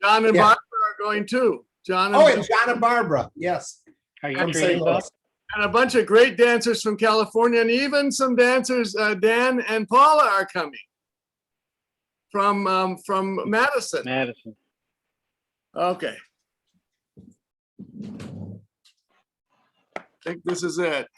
John and Barbara are going too. John and Barbara, yes. Are you From treating, St. Bob? Louis. And a bunch of great dancers from California, and even some dancers, Dan and Paula are coming from Madison. Madison. Okay. I think this is it.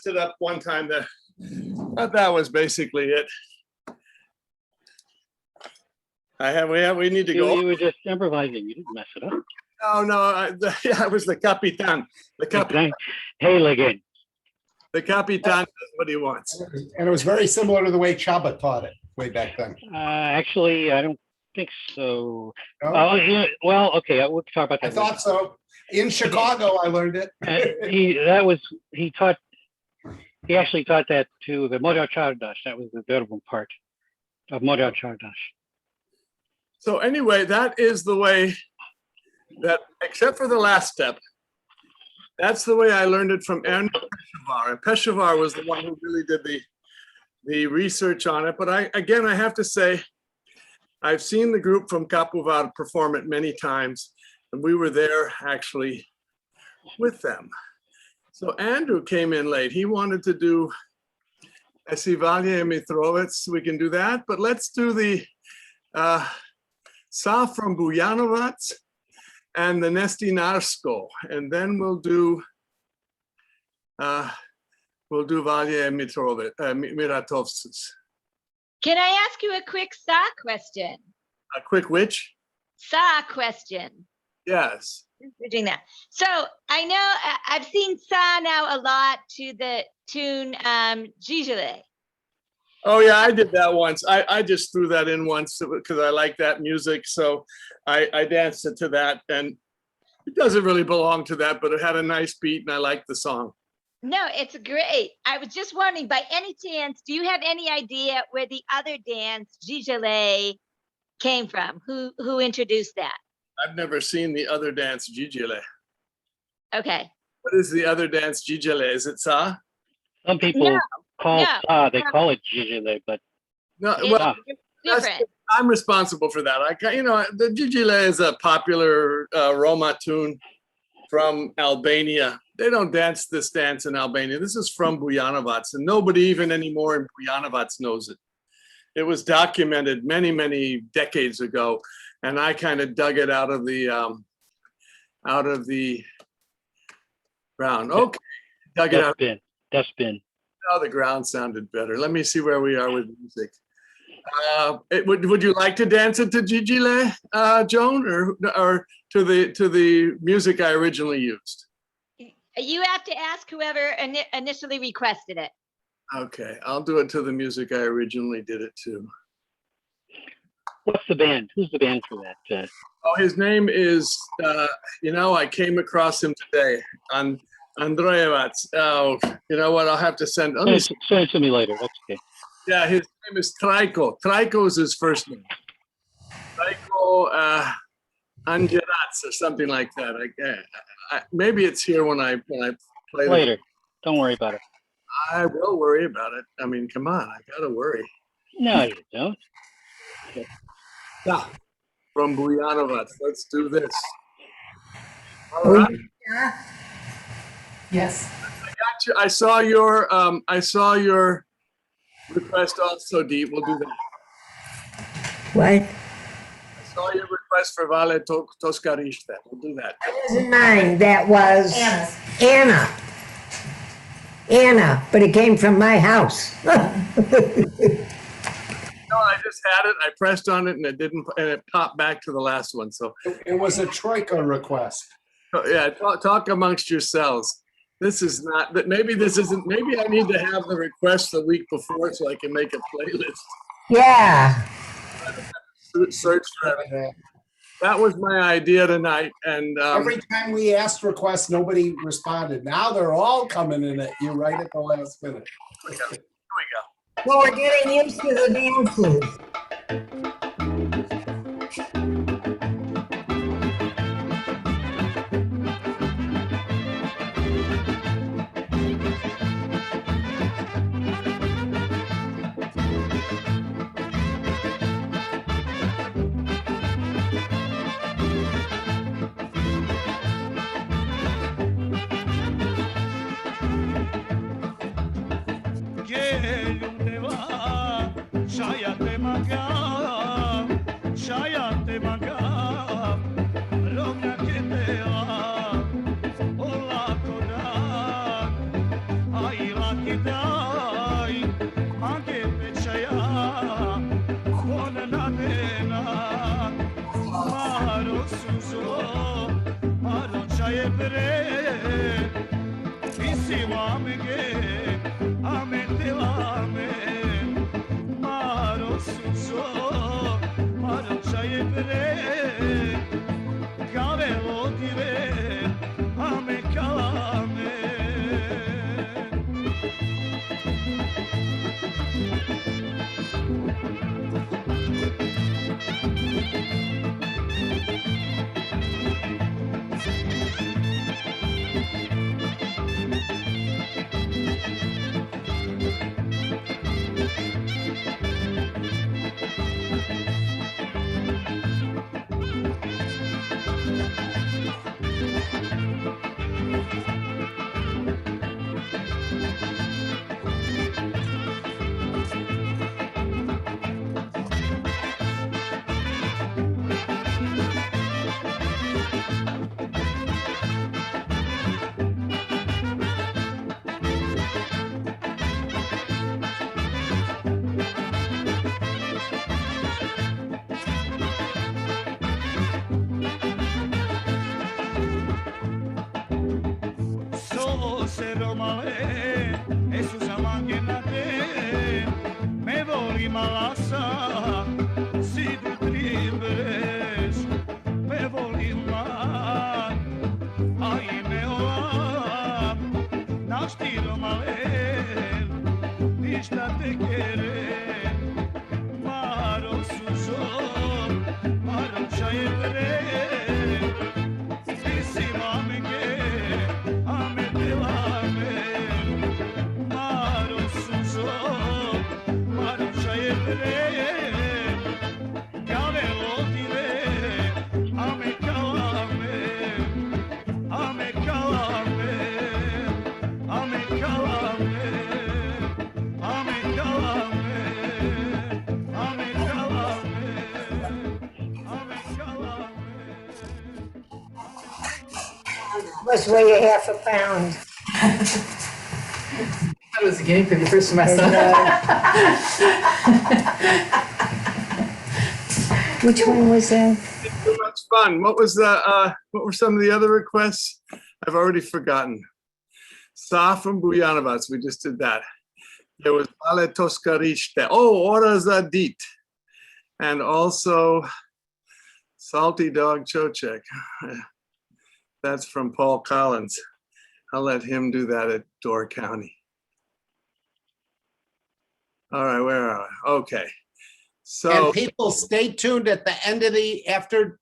messed it up one time. But that was basically it. We need to go. You were just improvising. You didn't mess it up. Oh no, I was the Capitan. The Capitan. Hail again. The Capitan does what he wants. And it was very similar to the way Chaba taught it way back then. Actually, I don't think so. No? Yeah, well, okay, we'll talk about that. I thought so. In Chicago, I learned it. He actually taught that to the Model Chardash. That was the verbal part of Model Chardash. So anyway, that is the way that, except for the last step, that's the way I learned it from Erno Peshawar. And Peshawar was the one who really did the research on it. But I have to say, I've seen the group from Kapuvar perform it many times, and we were there actually with them. So Andrew came in late. He wanted to do Esivalje Mitrovets. We can do that, but let's do the Sa from Bujanovac and the Nestinarsko, and then we'll do Valje Miratovs. Can I ask you a quick Sa question? A quick which? Sa question. Yes. We're doing that. So I know I've seen Sa now a lot to the tune Gigele. Oh yeah, I did that once. I just threw that in once because I like that music. So I danced it to that, and it doesn't really belong to that, but it had a nice beat and I liked the song. No, it's great. I was just wondering, by any chance, do you have any idea where the other dance, Gigele, came from? Who introduced that? I've never seen the other dance, Gigele. Okay. What is the other dance, Gigele? Is it Sa? Some people call Sa, they call it Gigele, but no, it's well, different. I'm responsible for that. The Gigele is a popular Roma tune from Albania. They don't dance this dance in Albania. This is from Bujanovac, and nobody even anymore in Bujanovac knows it. It was documented many, many decades ago, and I kind of dug it out of the ground. Okay, dug it out. Dustbin. Oh, the ground sounded better. Let me see where we are with music. Would you like to dance it to Gigele, Joan, or to the music I originally used? You have to ask whoever initially requested it. Okay, I'll do it to the music I originally did it to. What's the band? Who's the band for that? Oh, his name is, I came across him today on Andrejevac. Oh, you know what? I'll have to send it to me later. That's okay. Yeah, his name is Trajko. Trajko is his first name. Trajko Angerats or something like that. Maybe it's here when I play later. Don't worry about it. I will worry about it. I mean, come on, I gotta worry. No, you don't. Okay. Yeah, from Bujanovac. Let's do this. All right. Yes. I got you. I saw your request also, Dee. We'll do that. What? I saw your request for Vale Toscarista. We'll do that. That wasn't mine. That was Anna, but it came from my house. No, I just had it. I pressed on it, and it didn't, and it popped back to the last one. So it was a troika request. Yeah, talk amongst yourselves. This is not that. Maybe this isn't. Maybe I need to have the request the week before so I can make a playlist. Yeah. Search for everything. That was my idea tonight, and every time we asked requests, nobody responded. Now they're all coming in at you right at the last minute. Here we go. Well, we're getting used to the dances. Gel undeva, şayet makan. çayepre Isimamge Ametelame Maro suzo Maro çayepre Gavelo dire Ame kalame Sero male e su zaman genate me voli malasa si du tribes me voli man ai me ola naštiro male ništa te kere maro suzo maro čajevre si mamenge Must weigh a half a pound. I was a guinea pig the first semester. Which one was that? Too much fun. What was the? What were some of the other requests? I've already forgotten. Sa from Bujanovac. We just did that. There was Ale Toskarishte. Oh, Ora Zadit. And also Salty Dog Chochek. That's from Paul Collins. I'll let him do that at Door County. All right, where are we? Okay. So And people stay tuned at the end of after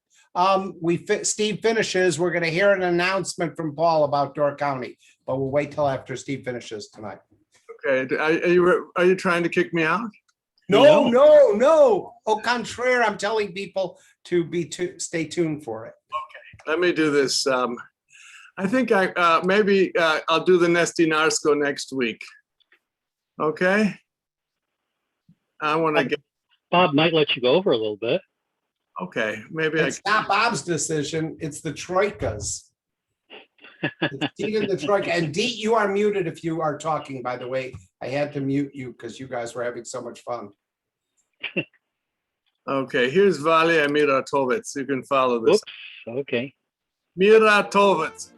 Steve finishes, we're gonna hear an announcement from Paul about Door County, but we'll wait till after Steve finishes tonight. okay, are you trying to kick me out? No. Au contraire, I'm telling people to stay tuned for it. Let me do this. I think maybe I'll do the Nesty Narsko next week. Okay. I want to get. Bob might let you go over a little bit. Okay, maybe It's not Bob's decision, it's the Troika's. It's Deet and the Troika. And Deet, you are muted if you are talking, by the way. I had to mute you because you guys were having so much fun. Okay, here's Valia Miratovets. You can follow this. Oops, okay. Miratovets.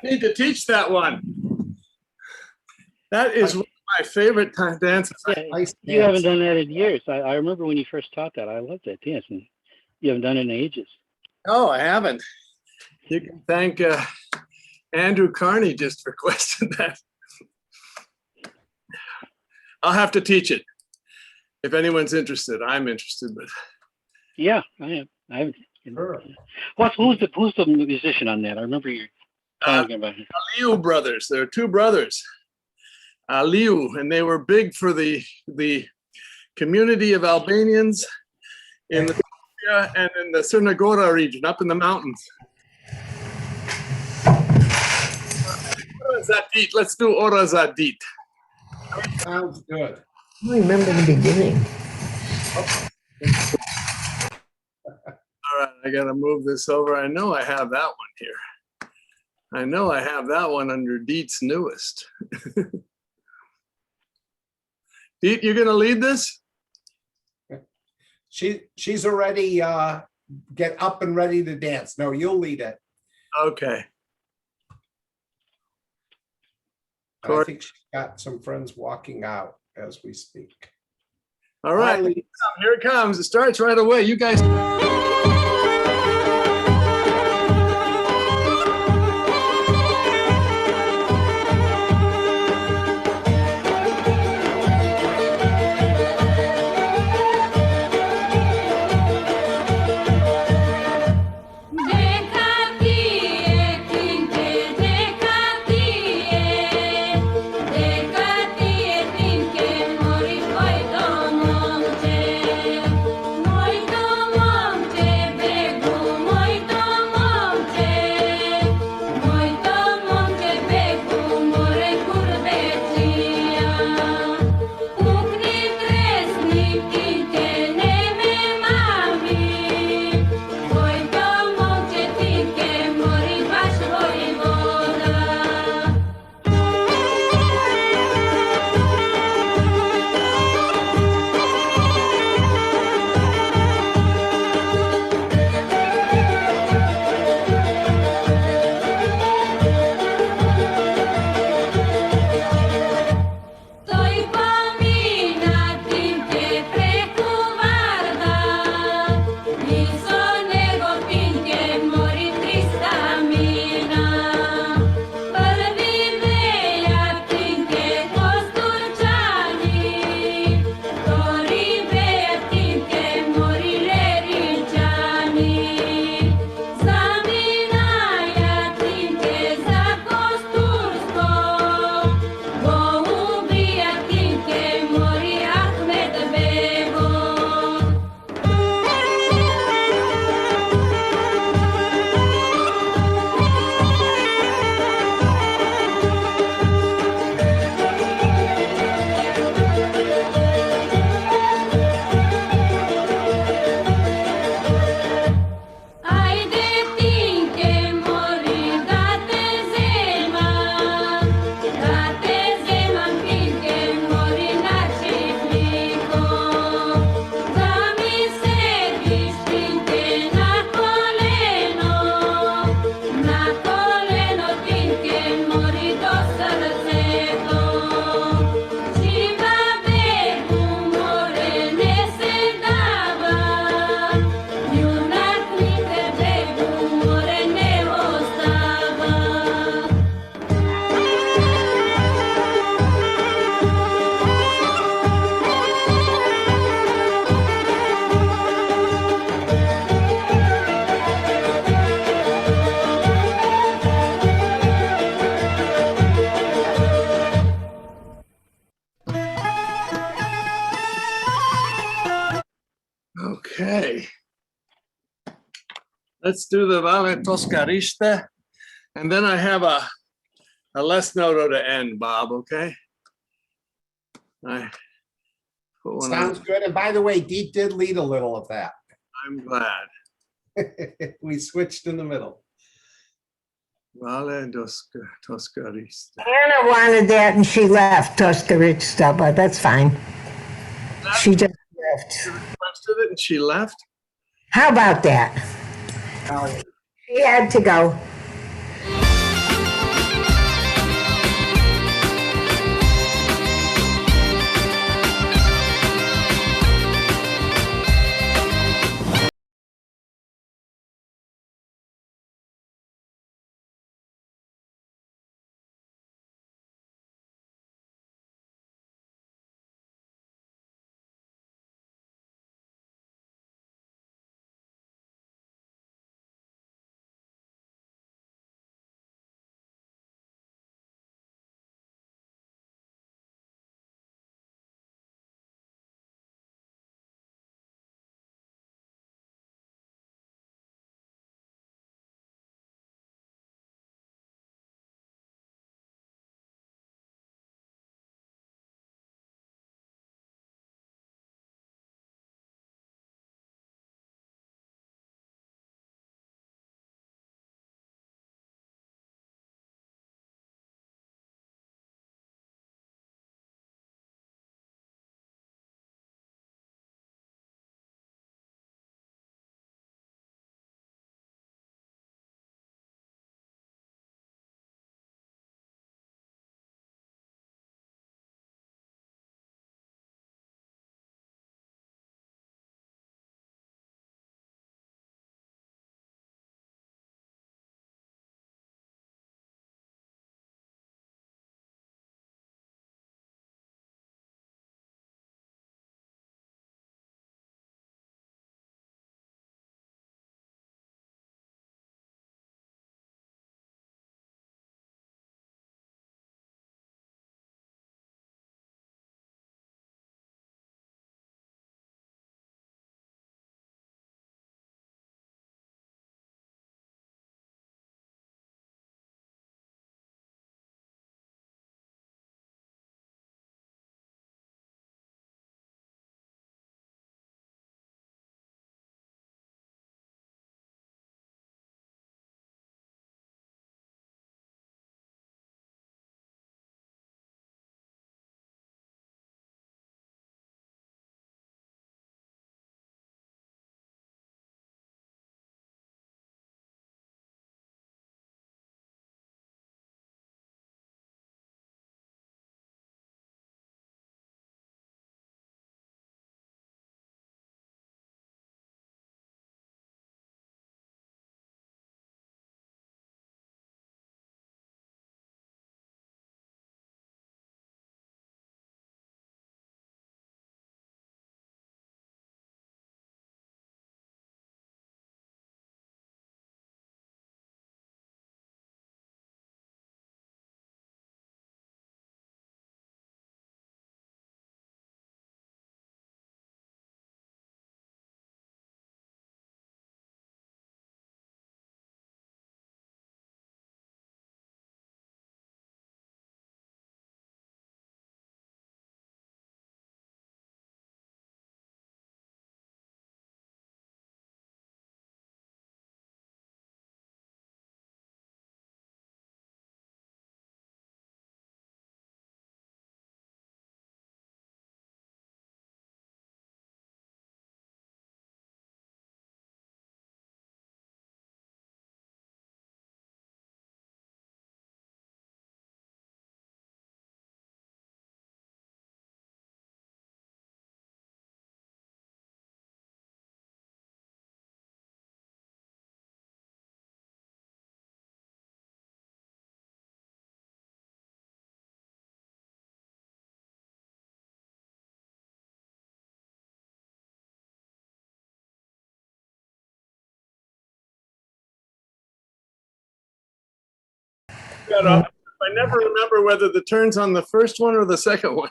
need to teach that one. That is one of my favorite dances. Yeah, you haven't done that in years. I remember when you first taught that. I loved that dance, and you haven't done it in ages. Oh, I haven't. You can thank Andrew Carney just requested that. I'll have to teach it. If anyone's interested, I'm interested. But yeah, I am. Sure. Who's the musician on that? I remember you talking about it. Aliu brothers. There are two brothers, Aliu, and they were big for the community of Albanians in the and in the Crnogora region, up in the mountains. Zadit. Let's do Ora Zadit. Sounds good. I remember the beginning. All right, I gotta move this over. I know I have that one here. I know I have that one under Diet's newest. Diet, you're gonna lead this? She's already get up and ready to dance. No, you'll lead it. Okay. I think she's got some friends walking out as we speak. All right, here it comes. It starts right away. You guys. Okay. Let's do the Vale Toscarista. And then I have a less noto to end, Bob, okay? Sounds good. And by the way, Deet did lead a little of that. I'm glad. We switched in the middle. Vale Toscarista. Anna wanted that and she left Toscarista, but that's fine. She just left. She requested it and she left? How about that? She had to go. I never remember whether the turn's on the first one or the second one.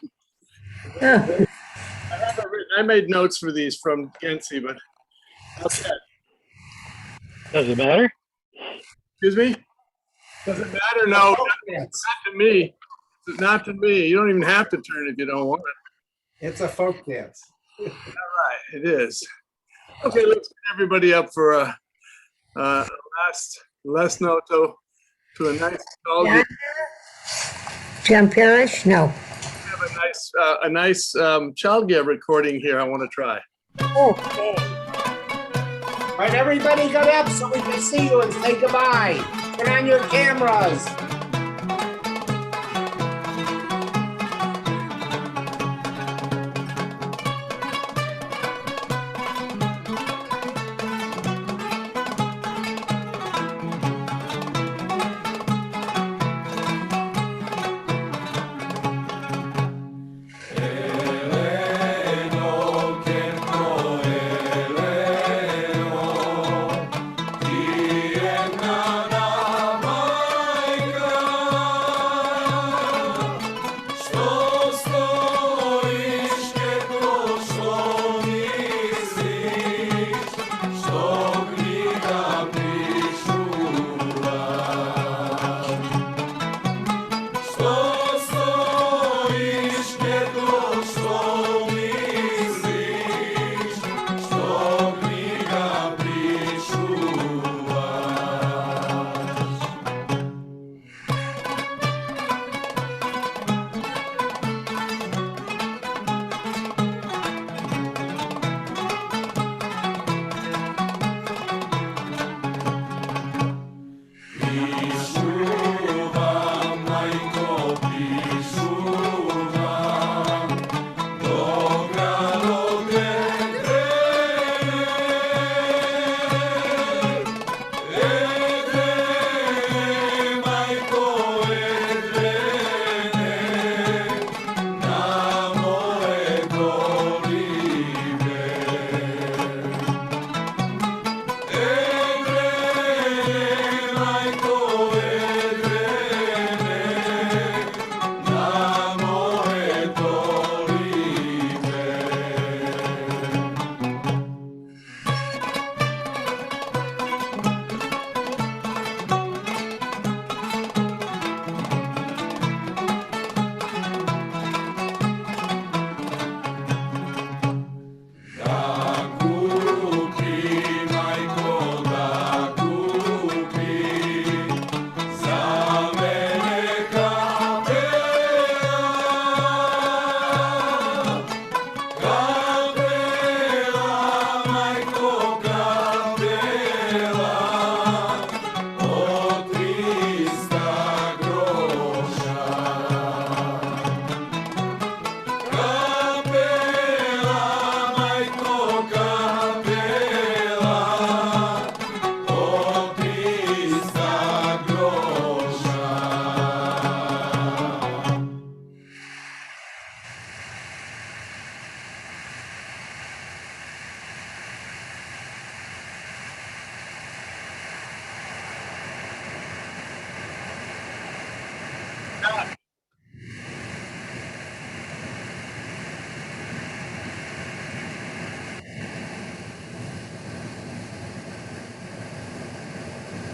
I made notes for these from Gensi, but okay. Does it matter? Excuse me? Does it matter? No, not to me. Not to me. You don't even have to turn if you don't want it. It's a folk dance. All right, it is. Okay, let's get everybody up for a last note to a nice John Parrish? No. We have a nice Chalgia recording here. I want to try. Okay. All right, everybody get up so we can see you and say goodbye. Turn on your cameras.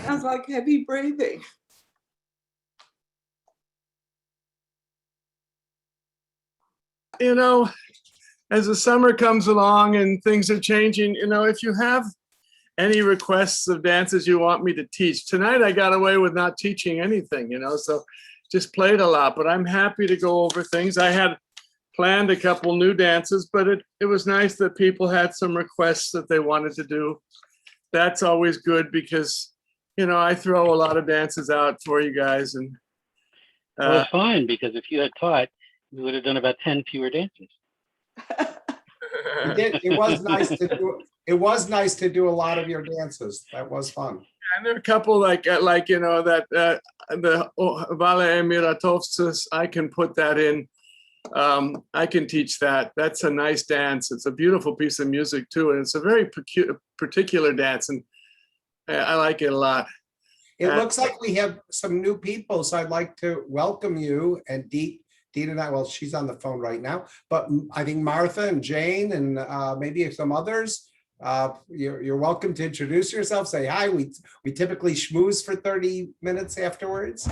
Sounds like heavy breathing. You know, as the summer comes along and things are changing, you know, if you have any requests of dances you want me to teach, tonight I got away with not teaching anything, you know, so just played a lot, but I'm happy to go over things. I had planned a couple new dances, but it was nice that people had some requests that they wanted to do. That's always good because, you know, I throw a lot of dances out for you guys. And well, it's fine, because if you had taught, we would have done about 10 fewer dances. It was nice to do. It was nice to do a lot of your dances. That was fun. And there are a couple like you know, that the Vale Miratovskas, I can put that in. I can teach that. That's a nice dance. It's a beautiful piece of music too, and it's a very particular dance, and I like it a lot. It looks like we have some new people, so I'd like to welcome you and Deet and I, well, she's on the phone right now, but I think Martha and Jane and maybe some others, you're welcome to introduce yourself, say hi. We typically schmooze for 30 minutes afterwards.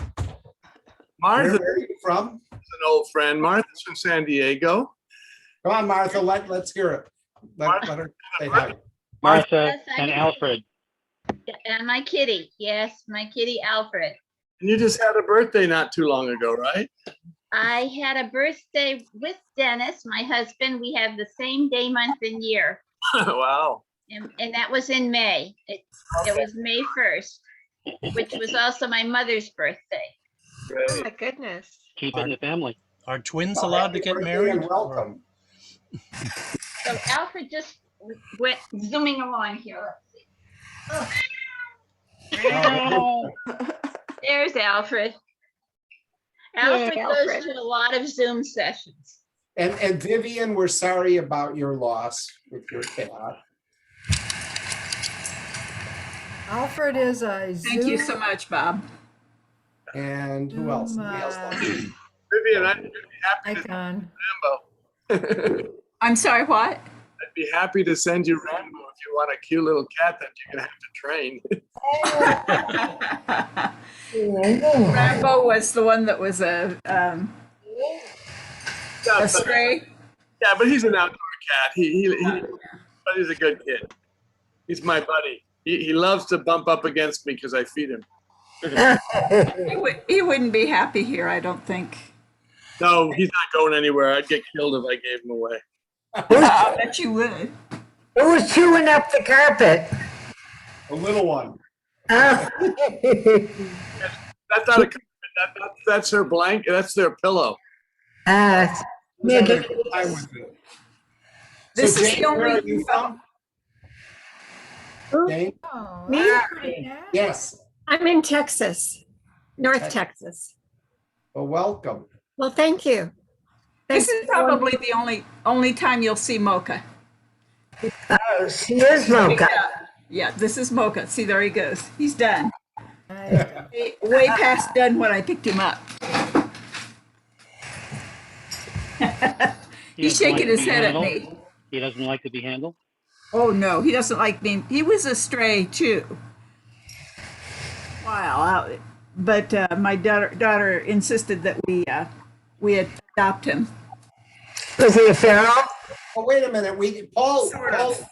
Martha, where are you from? an old friend. Martha's from San Diego. Come on, Martha, let's hear it. Let her say hi. Martha Yes, I and can- Alfred. And my kitty, yes, my kitty Alfred. And you just had a birthday not too long ago, right? I had a birthday with Dennis, my husband. We have the same day, month, and year. Wow. And that was in May. It was May 1st, which was also my mother's birthday. Great. my goodness. Keep it in the family. Are twins Well, allowed to happy get birthday married? and welcome. So Alfred just went zooming along here. Let's see. Oh, There's Alfred. Alfred goes Alfred. to a lot of Zoom sessions. and Vivian, we're sorry about your loss with your cat. Alfred is a Thank you so much, Bob. And who else? Somebody else lost it. Vivian, I'd be happy to icon. Rambo. I'm sorry, what? I'd be happy to send you Rambo if you want a cute little cat that you're gonna have to train. Rambo was the one that was a stray. Yeah, but he's an outdoor cat. But he's a good kid. He's my buddy. He loves to bump up against me because I feed him. He wouldn't be happy here, I don't think. No, he's not going anywhere. I'd get killed if I gave him away. I bet you would. Who was chewing up the carpet? A little one. Oh. That's not a carpet. That's her blanket. That's their pillow. Yeah, Who's having but- a good time with it? This So is Jane, the where are only. you from? Jane? Oh, Me? that's pretty nice. Yes. I'm in Texas, North Texas. Well, welcome. Well, thank you. This Thanks is for- probably the only time you'll see Mocha. Oh, she is Mocha. Yeah, this is Mocha. See, there he goes. He's done. Nice. Way past done when I picked him up. He He's doesn't like shaking to his be head at handled. me. He doesn't like to be handled. Oh no, he doesn't like being. He was a stray too. Wow, but my daughter insisted that we adopt him. Was he a feral? Oh, wait a minute. Paul,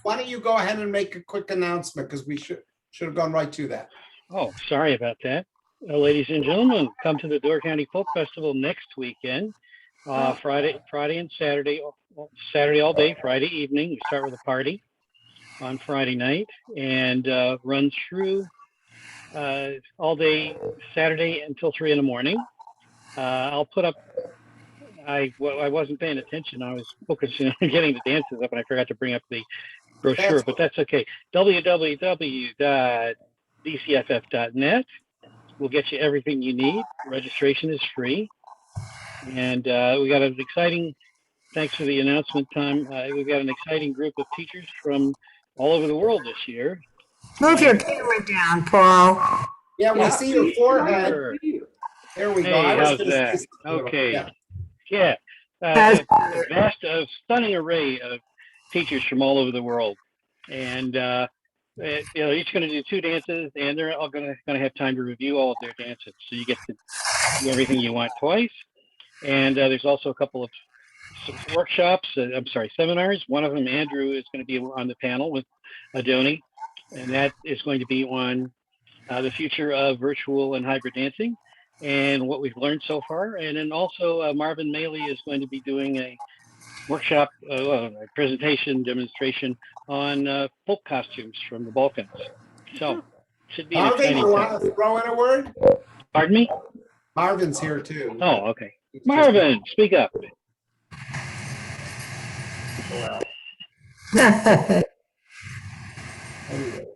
why don't you go ahead and make a quick announcement because we should have gone right to that. Oh, sorry about that. Ladies and gentlemen, come to the Door County Folk Festival next weekend. Friday and Saturday all day, Friday evening. We start with a party on Friday night and run through all day Saturday until 3 in the morning. I'll put up, I wasn't paying attention. I was focusing on getting the dances up and I forgot to bring up the brochure, but that's okay. www.dcff.net will get you everything you need. Registration is free. And we got an exciting, thanks for the announcement, Tom. We've got an exciting group of teachers from all over the world this year. Move your camera down, Paul. Yeah, we see your forehead. Sure. There we go. Hey, I was how's gonna that? say something. Okay. Yeah. Yeah. A vast, stunning array of teachers from all over the world. And, each going to do 2 dances and they're all going to have time to review all of their dances. So you get to do everything you want twice. And there's also a couple of workshops, seminars. One of them, Andrew, is going to be on the panel with Adoni, and that is going to be on the future of virtual and hybrid dancing and what we've learned so far. And then also Marvin Maley is going to be doing a workshop, a presentation demonstration on folk costumes from the Balkans. So should be an Marvin, exciting you time. want to throw in a word? Pardon me? Marvin's here too. Oh, okay. Marvin, speak up.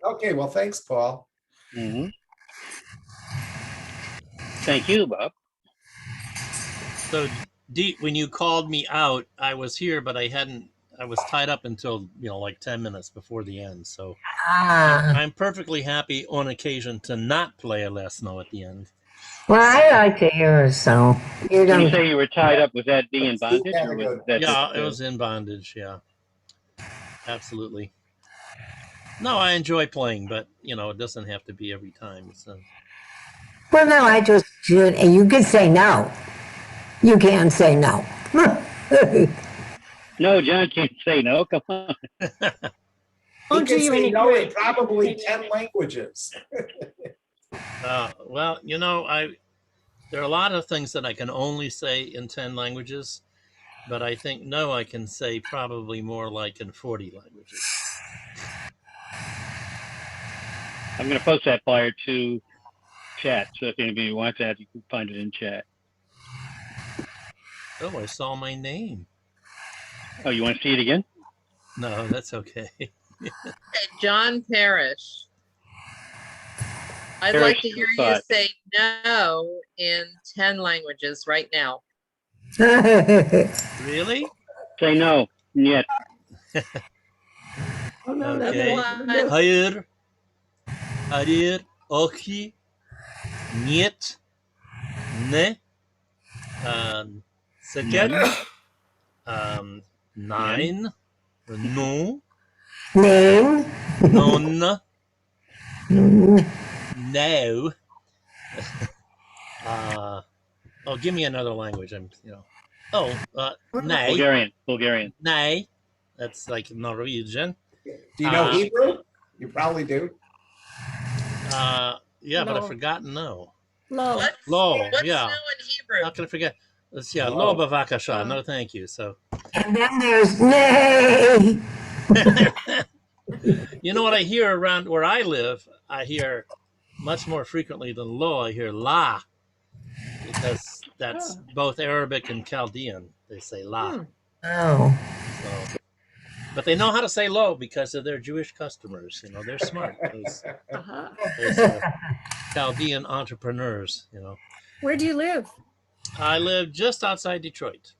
Okay, well, thanks, Paul. Mm-hmm. Thank you, Bob. So, Dee, when you called me out, I was here, but I I was tied up until like 10 minutes before the end. So Ah. I'm perfectly happy on occasion to not play a lesson at the end. Well, I like to hear it, so you When you don't. say you were tied up, was that be in bondage or was that Yeah, just? it was in bondage. Yeah, absolutely. No, I enjoy playing, but it doesn't have to be every time. So Well, no, I just should. And you can say no. You can say no. No, John can't say no. Come on. He Won't do can you say any no in good. probably 10 languages. well, there are a lot of things that I can only say in 10 languages, but I think no, I can say probably more like in 40 languages. I'm going to post that flyer to chat. So if anybody wants that, you can find it in chat. Oh, I saw my name. Oh, you want to see it again? No, that's okay. Okay, John Parrish. I'd Parrish like to hear you thought. say no in 10 languages right now. Really? Say no. Yet. Oh, no, that's Okay. what- Hayır. Hayır. Oki. Niet. Ne. Second. Nine. No. Name. Non. No. Give me another language. Nay. Bulgarian. Nay. That's like Norwegian. Do you know Hebrew? You probably do. Yeah, but I've No. forgotten no. Low. Lo, What's yeah. no in Hebrew? How can I forget? Let's Lo. Lo bavakasha. No, thank you. So And then there's nay. you know what I hear around where I live? I hear much more frequently than lo, I hear la. Because that's both Arabic and Chaldean. They say la. Oh. So, but they know how to say lo because of their Jewish customers. They're smart. Those Chaldean entrepreneurs. Where do you live? I live just outside Detroit,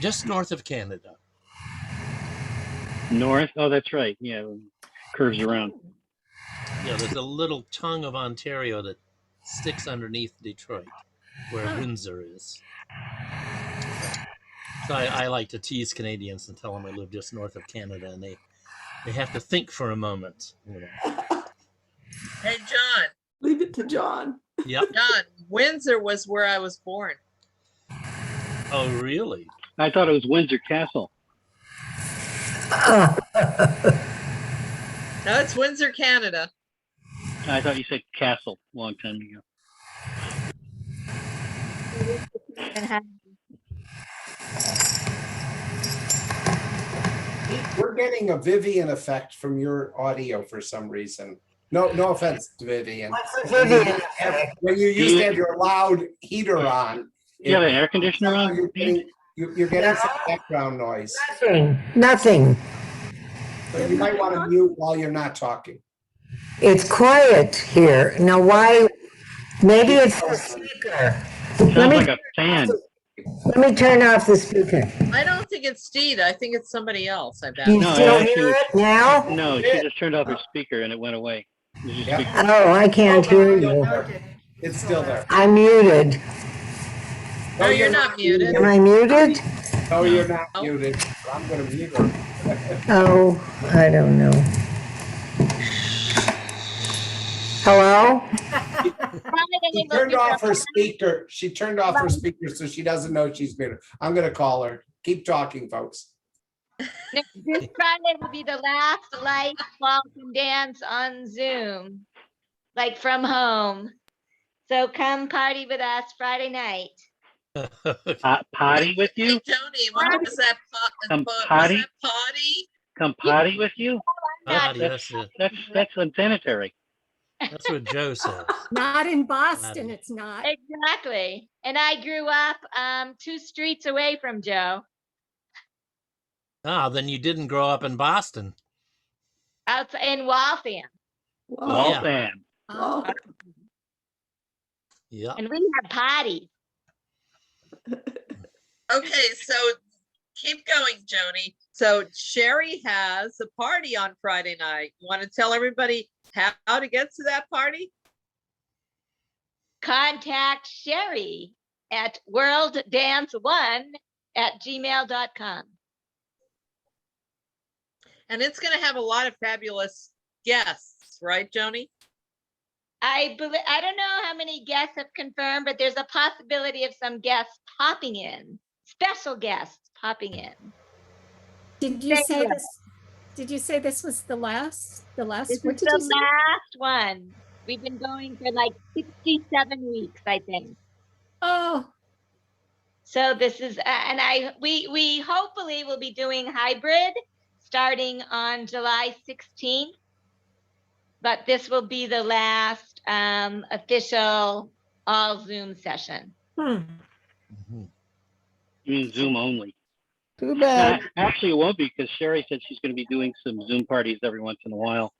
just north of Canada. North? Oh, that's right. Yeah, curves around. Yeah, there's a little tongue of Ontario that sticks underneath Detroit, where Windsor is. So I like to tease Canadians and tell them I live just north of Canada, and they have to think for a moment. Hey, John. Leave it to John. Yep. John, Windsor was where I was born. Oh, really? I thought it was Windsor Castle. No, it's Windsor, Canada. I thought you said castle a long time ago. We're getting a Vivian effect from your audio for some reason. No offense to Vivian. What's the Vivian effect? When you used to have your loud heater on. Do you have an air conditioner on? You're getting some background noise. Nothing. So you might want to mute while you're not talking. It's quiet here. Now, why? Maybe it's the speaker. Sounds like a fan. Let me turn off the speaker. I don't think it's Steed. I think it's somebody else. I bet. You No, still actually, hear it now? No, she just turned off her speaker and it went away. Oh, I can't hear you. It's still there. I'm muted. No, you're not muted. Am I muted? No, you're not muted. I'm going to mute her. Oh, I don't know. Hello? She turned off her speaker. She turned off her speaker so she doesn't know she's muted. I'm going to call her. Keep talking, folks. This Friday will be the last live welcome dance on Zoom, like from home. So come party with us Friday night. Potty with you? Hey, Tony, what was that? Come Was potty? that potty? Come potty with you? Potty, That's unsanitary. That's what Joe says. Not in Boston, it's not. Exactly. And I grew up 2 streets away from Joe. Then you didn't grow up in Boston. Out in Waltham. Waltham. Oh. Yeah. And we have potty. Okay, so Keep going, Joni. So Sherry has a party on Friday night. You want to tell everybody how to get to that party? Contact Sherry at worlddance1@gmail.com. And it's going to have a lot of fabulous guests, right, Joni? I don't know how many guests have confirmed, but there's a possibility of some guests popping in, special guests popping in. Did you say this? Did you say this was the last? This What is did the you say? last one. We've been going for like 67 weeks, I think. Oh, So this is, and we hopefully will be doing hybrid starting on July 16th. But this will be the last official all Zoom session. You mean Zoom only? Too bad. Actually, it won't be because Sherry said she's going to be doing some Zoom parties every once in a while.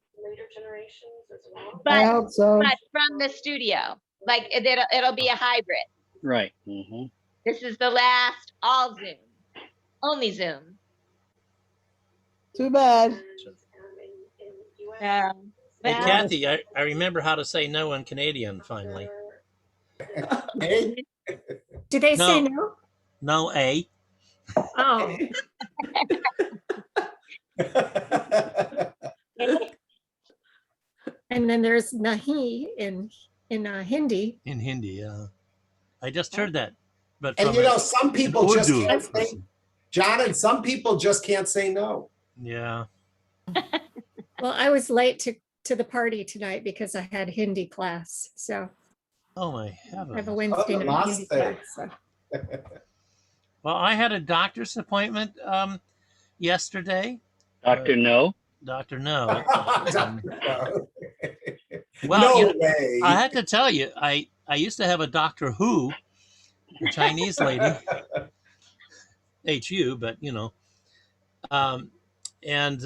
But, I hope so. but from the studio, like it'll be a hybrid. Right. This is the last all Zoom, only Zoom. Too bad. Hey, Well, Kathy, I remember how to say no in Canadian finally. do they say No. no? No, A. Oh, and then there's nahi in Hindi. In Hindi, I just heard that. But And from you know, a- some people an just Urdu can't say, person. John, and some people just can't say no. Yeah. Well, I was late to the party tonight because I had Hindi class. So Oh my I have a heavens. Wednesday night Hindi class. So. Well, I had a doctor's appointment yesterday. Dr. No. Dr. No. No. Well, No you know, way. I had to tell you, I used to have a Doctor Who, a Chinese lady, HU, but you know, and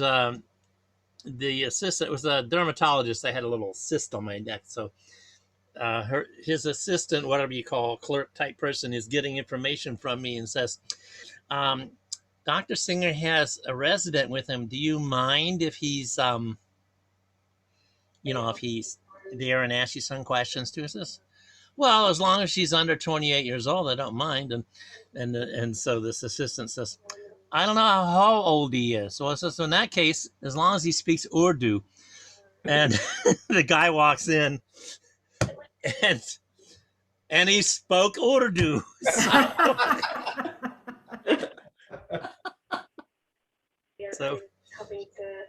the assistant was a dermatologist. I had a little cyst on my neck, so his assistant, whatever you call clerk type person, is getting information from me and says, Dr. Singer has a resident with him. Do you mind if he's if he's there and asks you some questions too? Says, well, as long as she's under 28 years old, I don't mind. And so this assistant says, I don't know how old he is. So I says, so in that case, as long as he speaks Urdu. And the guy walks in and he spoke Urdu. So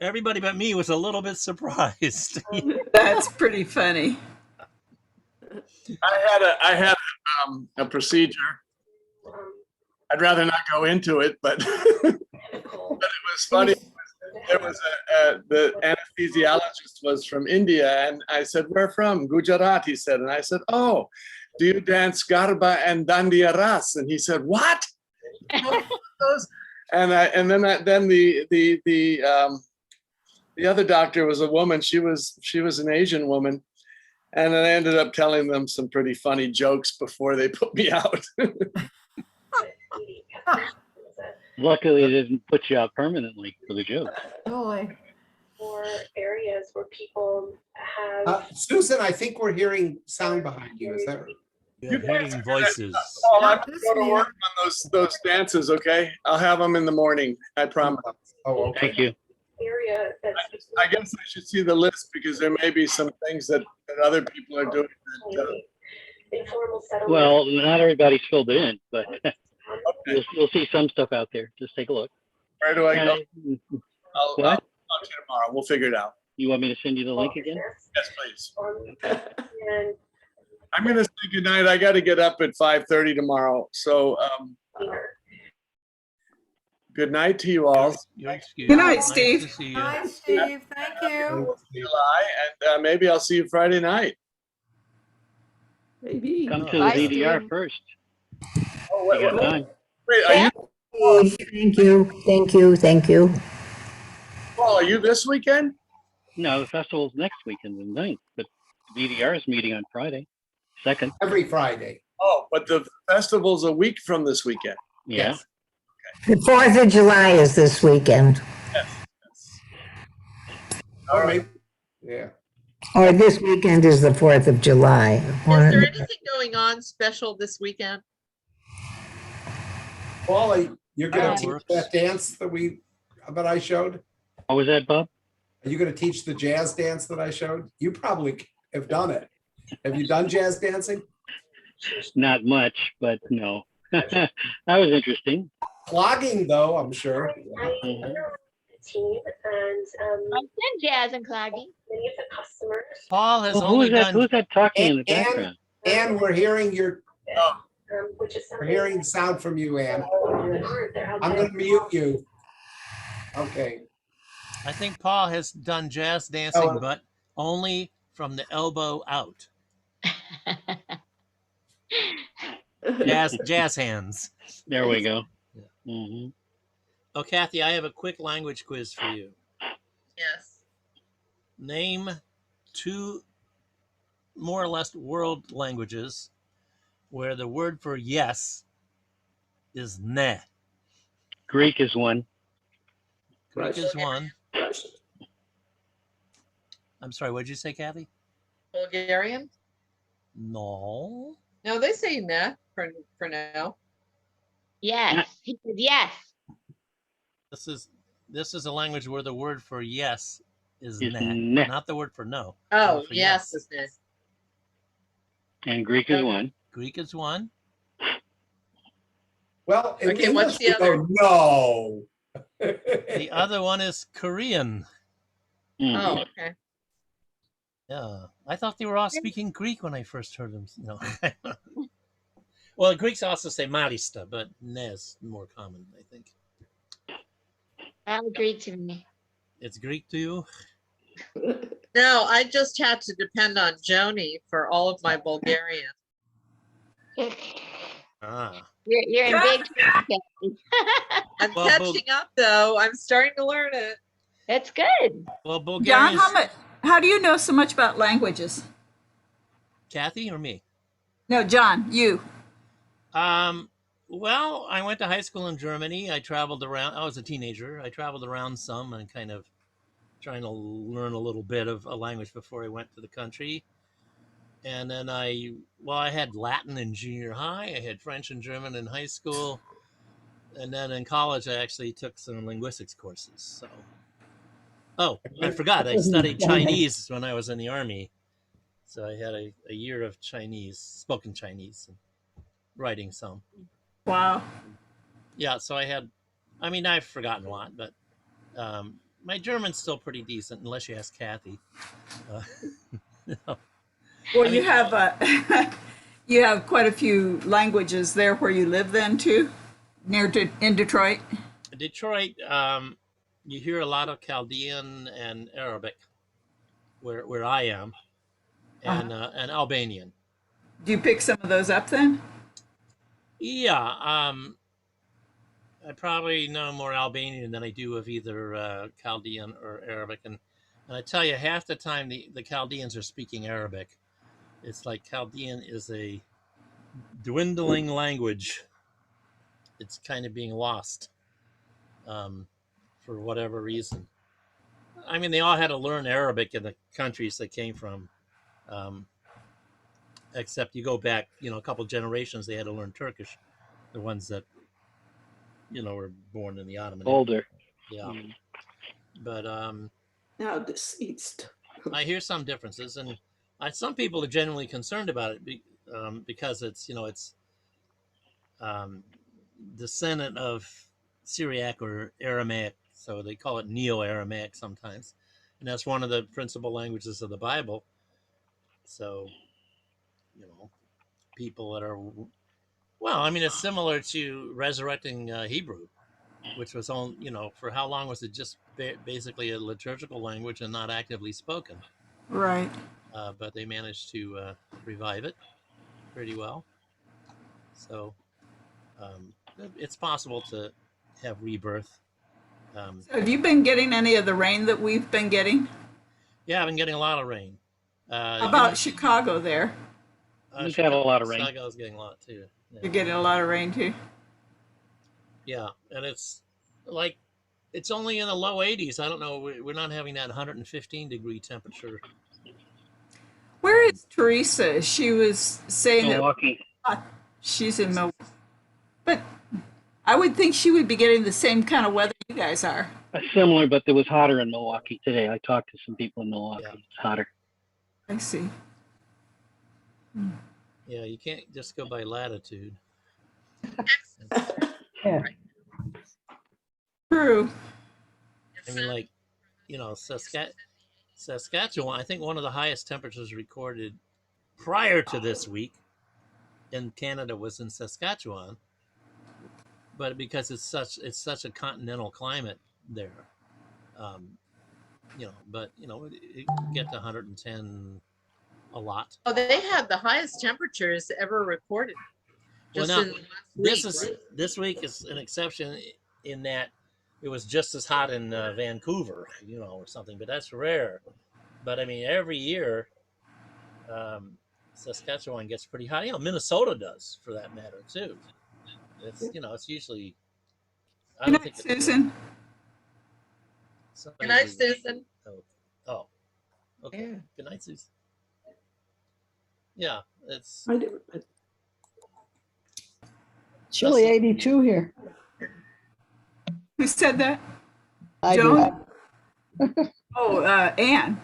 everybody but me was a little bit surprised. That's pretty funny. I had a procedure. I'd rather not go into it, but but it was funny. There was the anesthesiologist was from India, and I said, "Where from?" Gujarat, he said, and I said, "Oh, do you dance Garba and Dandiya Ras?" And he said, "What?" And then the other doctor was a woman. She was an Asian woman, and I ended up telling them some pretty funny jokes before they put me out. Luckily, they didn't put you out permanently for the joke. For areas where people have. Susan, I think we're hearing sound behind you. Is that right? You're hearing voices. Oh, I'm going to go to work on those dances, okay? I'll have them in the morning. I promise. Oh, okay. Thank you. Area that's I guess I should see the list because there may be some things that other people are doing. informal settlement. Well, not everybody's filled it in, but you'll see some stuff out there. Just take a look. Where do I go? I'll What? talk to you tomorrow. We'll figure it out. You want me to send you the link again? Yes, please. And I'm going to say goodnight. I got to get up at 5:30 tomorrow. So good night to you all. You're excused. Good night, Nice Steve. to see you. Hi, Steve. Thank you. July, and maybe I'll see you Friday night. Maybe. Come to the Bye, VDR Steve. first. Oh, wait, You got time. wait, are you? Thank you. Paul, are you this weekend? No, the festival's next weekend, the 9th, but VDR is meeting on Friday, 2nd. Every Friday. Oh, but the festival's a week from this weekend. Yeah. Yes. The 4th of July is this weekend, Or maybe, yeah. or this weekend is the 4th of July. Is there anything going on special this weekend? Wally, you're gonna teach Fireworks. that dance that I showed? What was that, Bob? Are you gonna teach the jazz dance that I showed? You probably have done it. Have you done jazz dancing? Not much, but no. That was interesting. Clogging though, I'm sure. Mhm. Team and I've done jazz and clogging. many of the customers. Paul has Well, only who's done. that talking in the And, background? and we're hearing Which is we're something hearing sound from you, Ann. that aren't. They're out I'm there. gonna mute you. Okay. I think Paul has done jazz dancing, Oh. but only from the elbow out. Jazz hands. There we go. Yeah. Mhm. Oh, Kathy, I have a quick language quiz for you. Yes. Name 2 more or less world languages where the word for yes is ne. Greek is one. Greek is one. I'm sorry, what did you say, Kathy? Bulgarian? No. No, they say nah for now. Yes, he said yes. This is a language where the word for yes is Is ne, ne. not the word for no. Oh, Word for yes, is nah. And Greek is one. Greek is one. Well, in Okay, what's English, the we other? go, no. The other one is Korean. Oh, okay. Yeah, I thought they were all speaking Greek when I first heard them. No. Well, Greeks also say marista, but ne is more common, I think. That agreed to me. It's Greek to you? No, I just had to depend on Joni for all of my Bulgarian. Ah. You're in big trouble. I'm Well, catching up though. I'm starting to learn it. That's good. Well, John, Bulgarians. how do you know so much about languages? Kathy or me? No, John, you. Well, I went to high school in Germany. I traveled around. I was a teenager. I traveled around some and kind of trying to learn a little bit of a language before I went to the country. And then I had Latin in junior high. I had French and German in high school. And then in college, I actually took some linguistics courses. So, oh, I forgot. I studied Chinese when I was in the Army. So I had a year of Chinese, spoken Chinese, and writing some. Wow. Yeah, so I've forgotten a lot, but my German's still pretty decent, unless you ask Kathy. Well, you have you have quite a few languages there where you live then too, in Detroit. Detroit, you hear a lot of Chaldean and Arabic, where I am, and Albanian. Do you pick some of those up then? Yeah, I probably know more Albanian than I do of either Chaldean or Arabic, and I tell you, half the time the Chaldeans are speaking Arabic. It's like Chaldean is a dwindling language. It's kind of being lost for whatever reason. I mean, they all had to learn Arabic in the countries they came from, except you go back, a couple generations, they had to learn Turkish. The ones that, were born in the Ottoman. Older. Yeah. But Now deceased. I hear some differences, and some people are genuinely concerned about it because it's, it's descendant of Syriac or Aramaic, so they call it Neo-Aramaic sometimes, and that's one of the principal languages of the Bible. So, people that are, it's similar to resurrecting Hebrew, which was on, for how long was it just basically a liturgical language and not actively spoken? Right. But they managed to revive it pretty well. So it's possible to have rebirth. So have you been getting any of the rain that we've been getting? Yeah, I've been getting a lot of rain. How about Chicago there? We've had a lot of rain. Chicago's getting a lot too. Yeah. You're getting a lot of rain too? Yeah, and it's like it's only in the low 80s. I don't know. We're not having that 115-degree temperature. Where is Teresa? She was saying Milwaukee. that she's in Milwaukee. But I would think she would be getting the same kind of weather you guys are. Similar, but it was hotter in Milwaukee today. I talked to some people in Milwaukee. Yeah. It's hotter. I see. Yeah, you can't just go by latitude. Yeah. True. I mean, like, Saskatchewan, I think one of the highest temperatures recorded prior to this week in Canada was in Saskatchewan. But because it's such a continental climate there, it get to 110 a lot. Oh, they had the highest temperatures ever recorded. Just Well, now, in last week, this week is an exception in that it was just as hot in Vancouver, or something, but that's rare. But I mean, every year, Saskatchewan gets pretty hot. Minnesota does, for that matter, too. It's usually. Good night, Susan. Good night, Susan. Oh, okay. Yeah. Good night, Susan. Yeah, it's. I do. Chilly 82 here. Who said that? I Joan? do. Oh, Anne.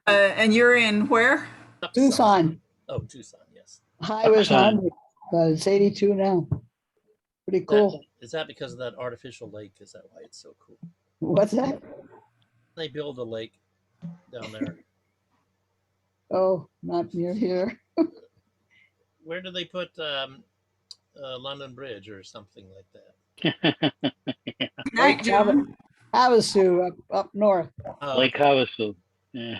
And you're in where? Tucson. Oh, Tucson, yes. High was 100, but it's 82 now. Pretty cool. Is that because of that artificial lake? Is that why it's so cool? What's that? They build a lake down there. Oh, not near here. Where do they put London Bridge or something like that? Lake Havasu up north. Lake Havasu. Yeah.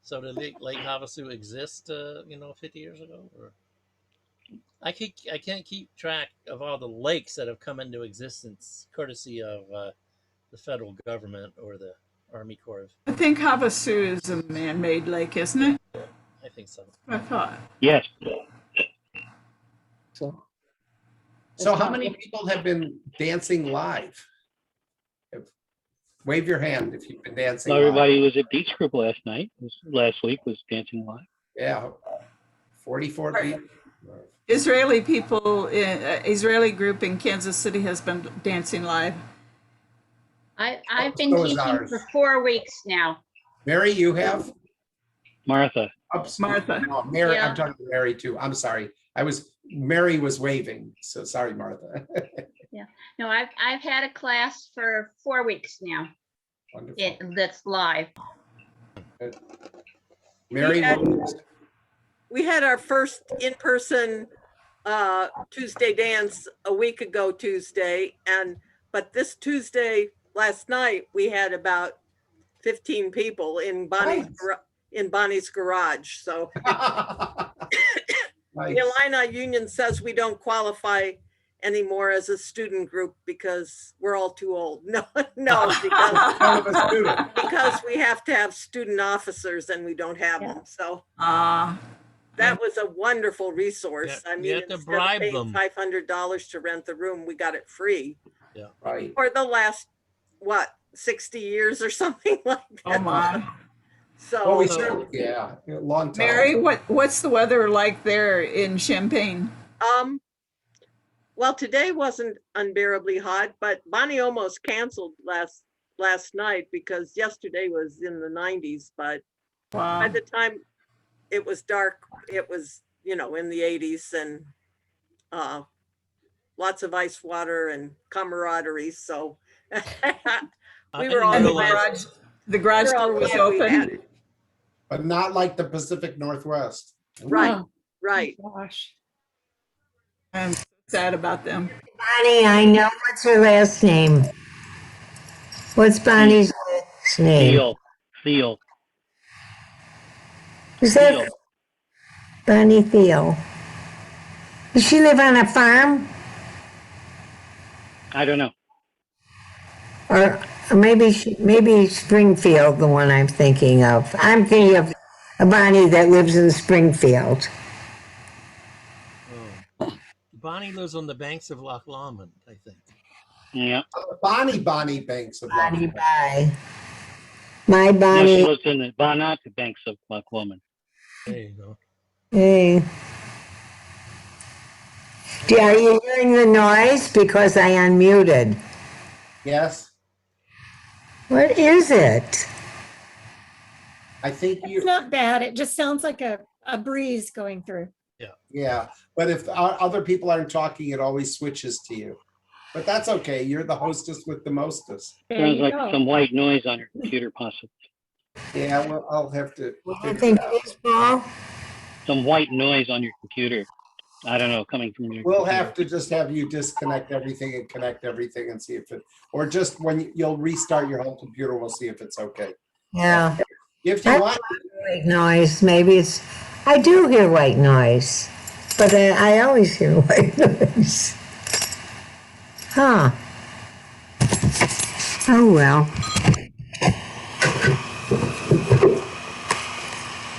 So did Lake Havasu exist, 50 years ago? Or I can't keep track of all the lakes that have come into existence, courtesy of the federal government or the Army Corps of. I think Havasu is a man-made lake, isn't it? I think so. I thought. Yes. So how many people have been dancing live? Wave your hand if you've been dancing Well, live. everybody was at Beach Group last night. Last week was dancing live. Yeah, 44 people. Israeli Israeli group in Kansas City has been dancing live. I've been So is teaching ours. for 4 weeks now. Mary, you have? Martha. Oops. Martha. No, Mary, Yeah. I'm talking to Mary too. I'm sorry. Mary was waving, so sorry, Martha. Yeah. No, I've had a class for 4 weeks now. Wonderful. That's live. Mary, We had our first in-person Tuesday dance a week ago Tuesday, but this Tuesday last night we had about 15 people in Bonnie's garage. So Nice. the Illini Union says we don't qualify anymore as a student group because we're all too old. No, because we have to have student officers and we don't have them. So that was a wonderful resource. Yeah, I mean, you have to instead of bribe paying them. $500 to rent the room, we got it free Yeah. Right. for the last 60 years or something like that. Oh my. So we certainly, yeah, a long time. Mary, what's the weather like there in Champaign? Well, today wasn't unbearably hot, but Bonnie almost canceled last night because yesterday was in the 90s, but by the time it was dark, it was, in the 80s and lots of ice water and camaraderie. So we were all glad. The garage We were all door was glad we had open. it. But not like the Pacific Northwest. Right, right. Gosh. I'm sad about them. Bonnie, I know what's her last name. What's Bonnie's last name? Thiel. Is that Bonnie Thiel? Does she live on a farm? I don't know. Or maybe Springfield, the one I'm thinking of. I'm thinking of a Bonnie that lives in Springfield. Bonnie lives on the banks of Loch Lomond, I think. Yeah. Bonnie banks of Bonnie love. bye. My No, she Bonnie. lives in the Banat banks of Buck Woman. There you go. Hey. Are you hearing the noise? Because I unmuted. Yes, What is it? I think It's you, not bad. It just sounds like a breeze going through. yeah, but if other people aren't talking, it always switches to you. But that's okay. You're the hostess with the mostest. There Sounds you like go. some white noise on your computer, possibly. Yeah, well, I'll have to I figure think it it out. is, Paul. Some white noise on your computer. I don't know, coming from your We'll computer. have to just have you disconnect everything and connect everything and see if it, or just when you'll restart your whole computer, we'll see if it's okay. Yeah. If you I want, white noise. Maybe it's. I do hear white noise, but I always hear white noise. Huh. Oh well.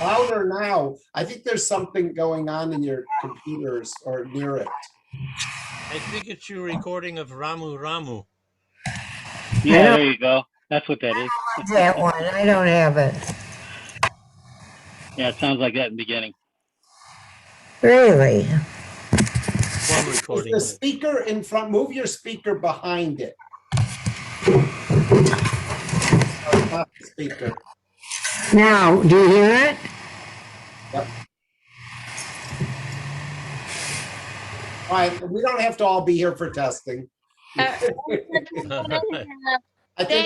louder now. I think there's something going on in your computers or near it. I think it's your recording of Ramu Ramu. Yeah, there you go. That's what that is. That one. I don't have it. Yeah, it sounds like that in the beginning. Really? One Is recording. the speaker in front, move your speaker behind it. Oh, not the speaker. Now, do you hear it? Yep. All right, we don't have to all be here for testing. I think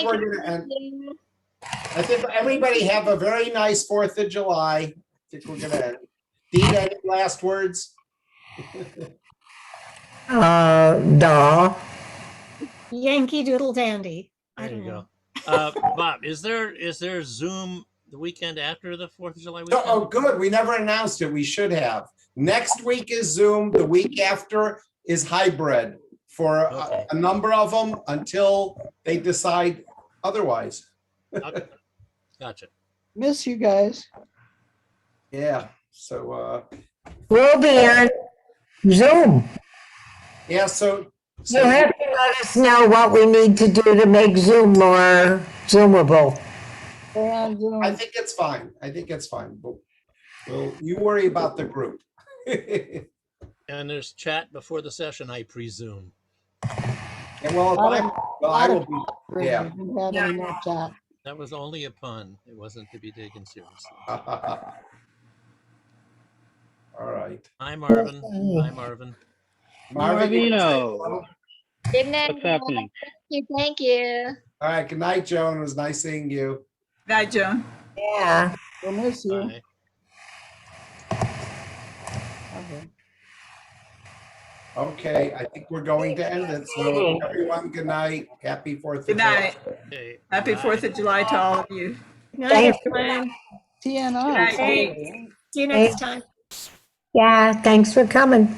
we're gonna end. I think everybody have a very nice 4th of July. I think we're gonna end. Dean, any last words? Duh. Yankee Doodle Dandy. I There you don't know. go. Bob, is there Zoom the weekend after the 4th of July weekend? Oh, good. We never announced it. We should have. Next week is Zoom. The week after is hybrid for a number of them until they decide otherwise. Okay. Gotcha. Miss you guys. Yeah. So We'll be on Zoom. yeah, so You'll have to let us know what we need to do to make Zoom more Zoomable. I think it's fine. I think it's fine. But you worry about the group. And there's chat before the session, I presume. Yeah, well, I will be. Yeah. We didn't have any more chat. That was only a pun. It wasn't to be taken seriously. All right. Hi, Marvin. Hi, Marvin. Marvino. Good night. What's happening? Thank you. All right. Good night, Joan. It was nice seeing you. Good night, Joan. Yeah. We'll miss you. Bye. Okay, I think we're going to end it. So everyone, good night. Happy 4th of Good July. night. Okay. Happy 4th of July to all of you. Good night, everyone. TNR. Good night. See you next time. Yeah, thanks for coming.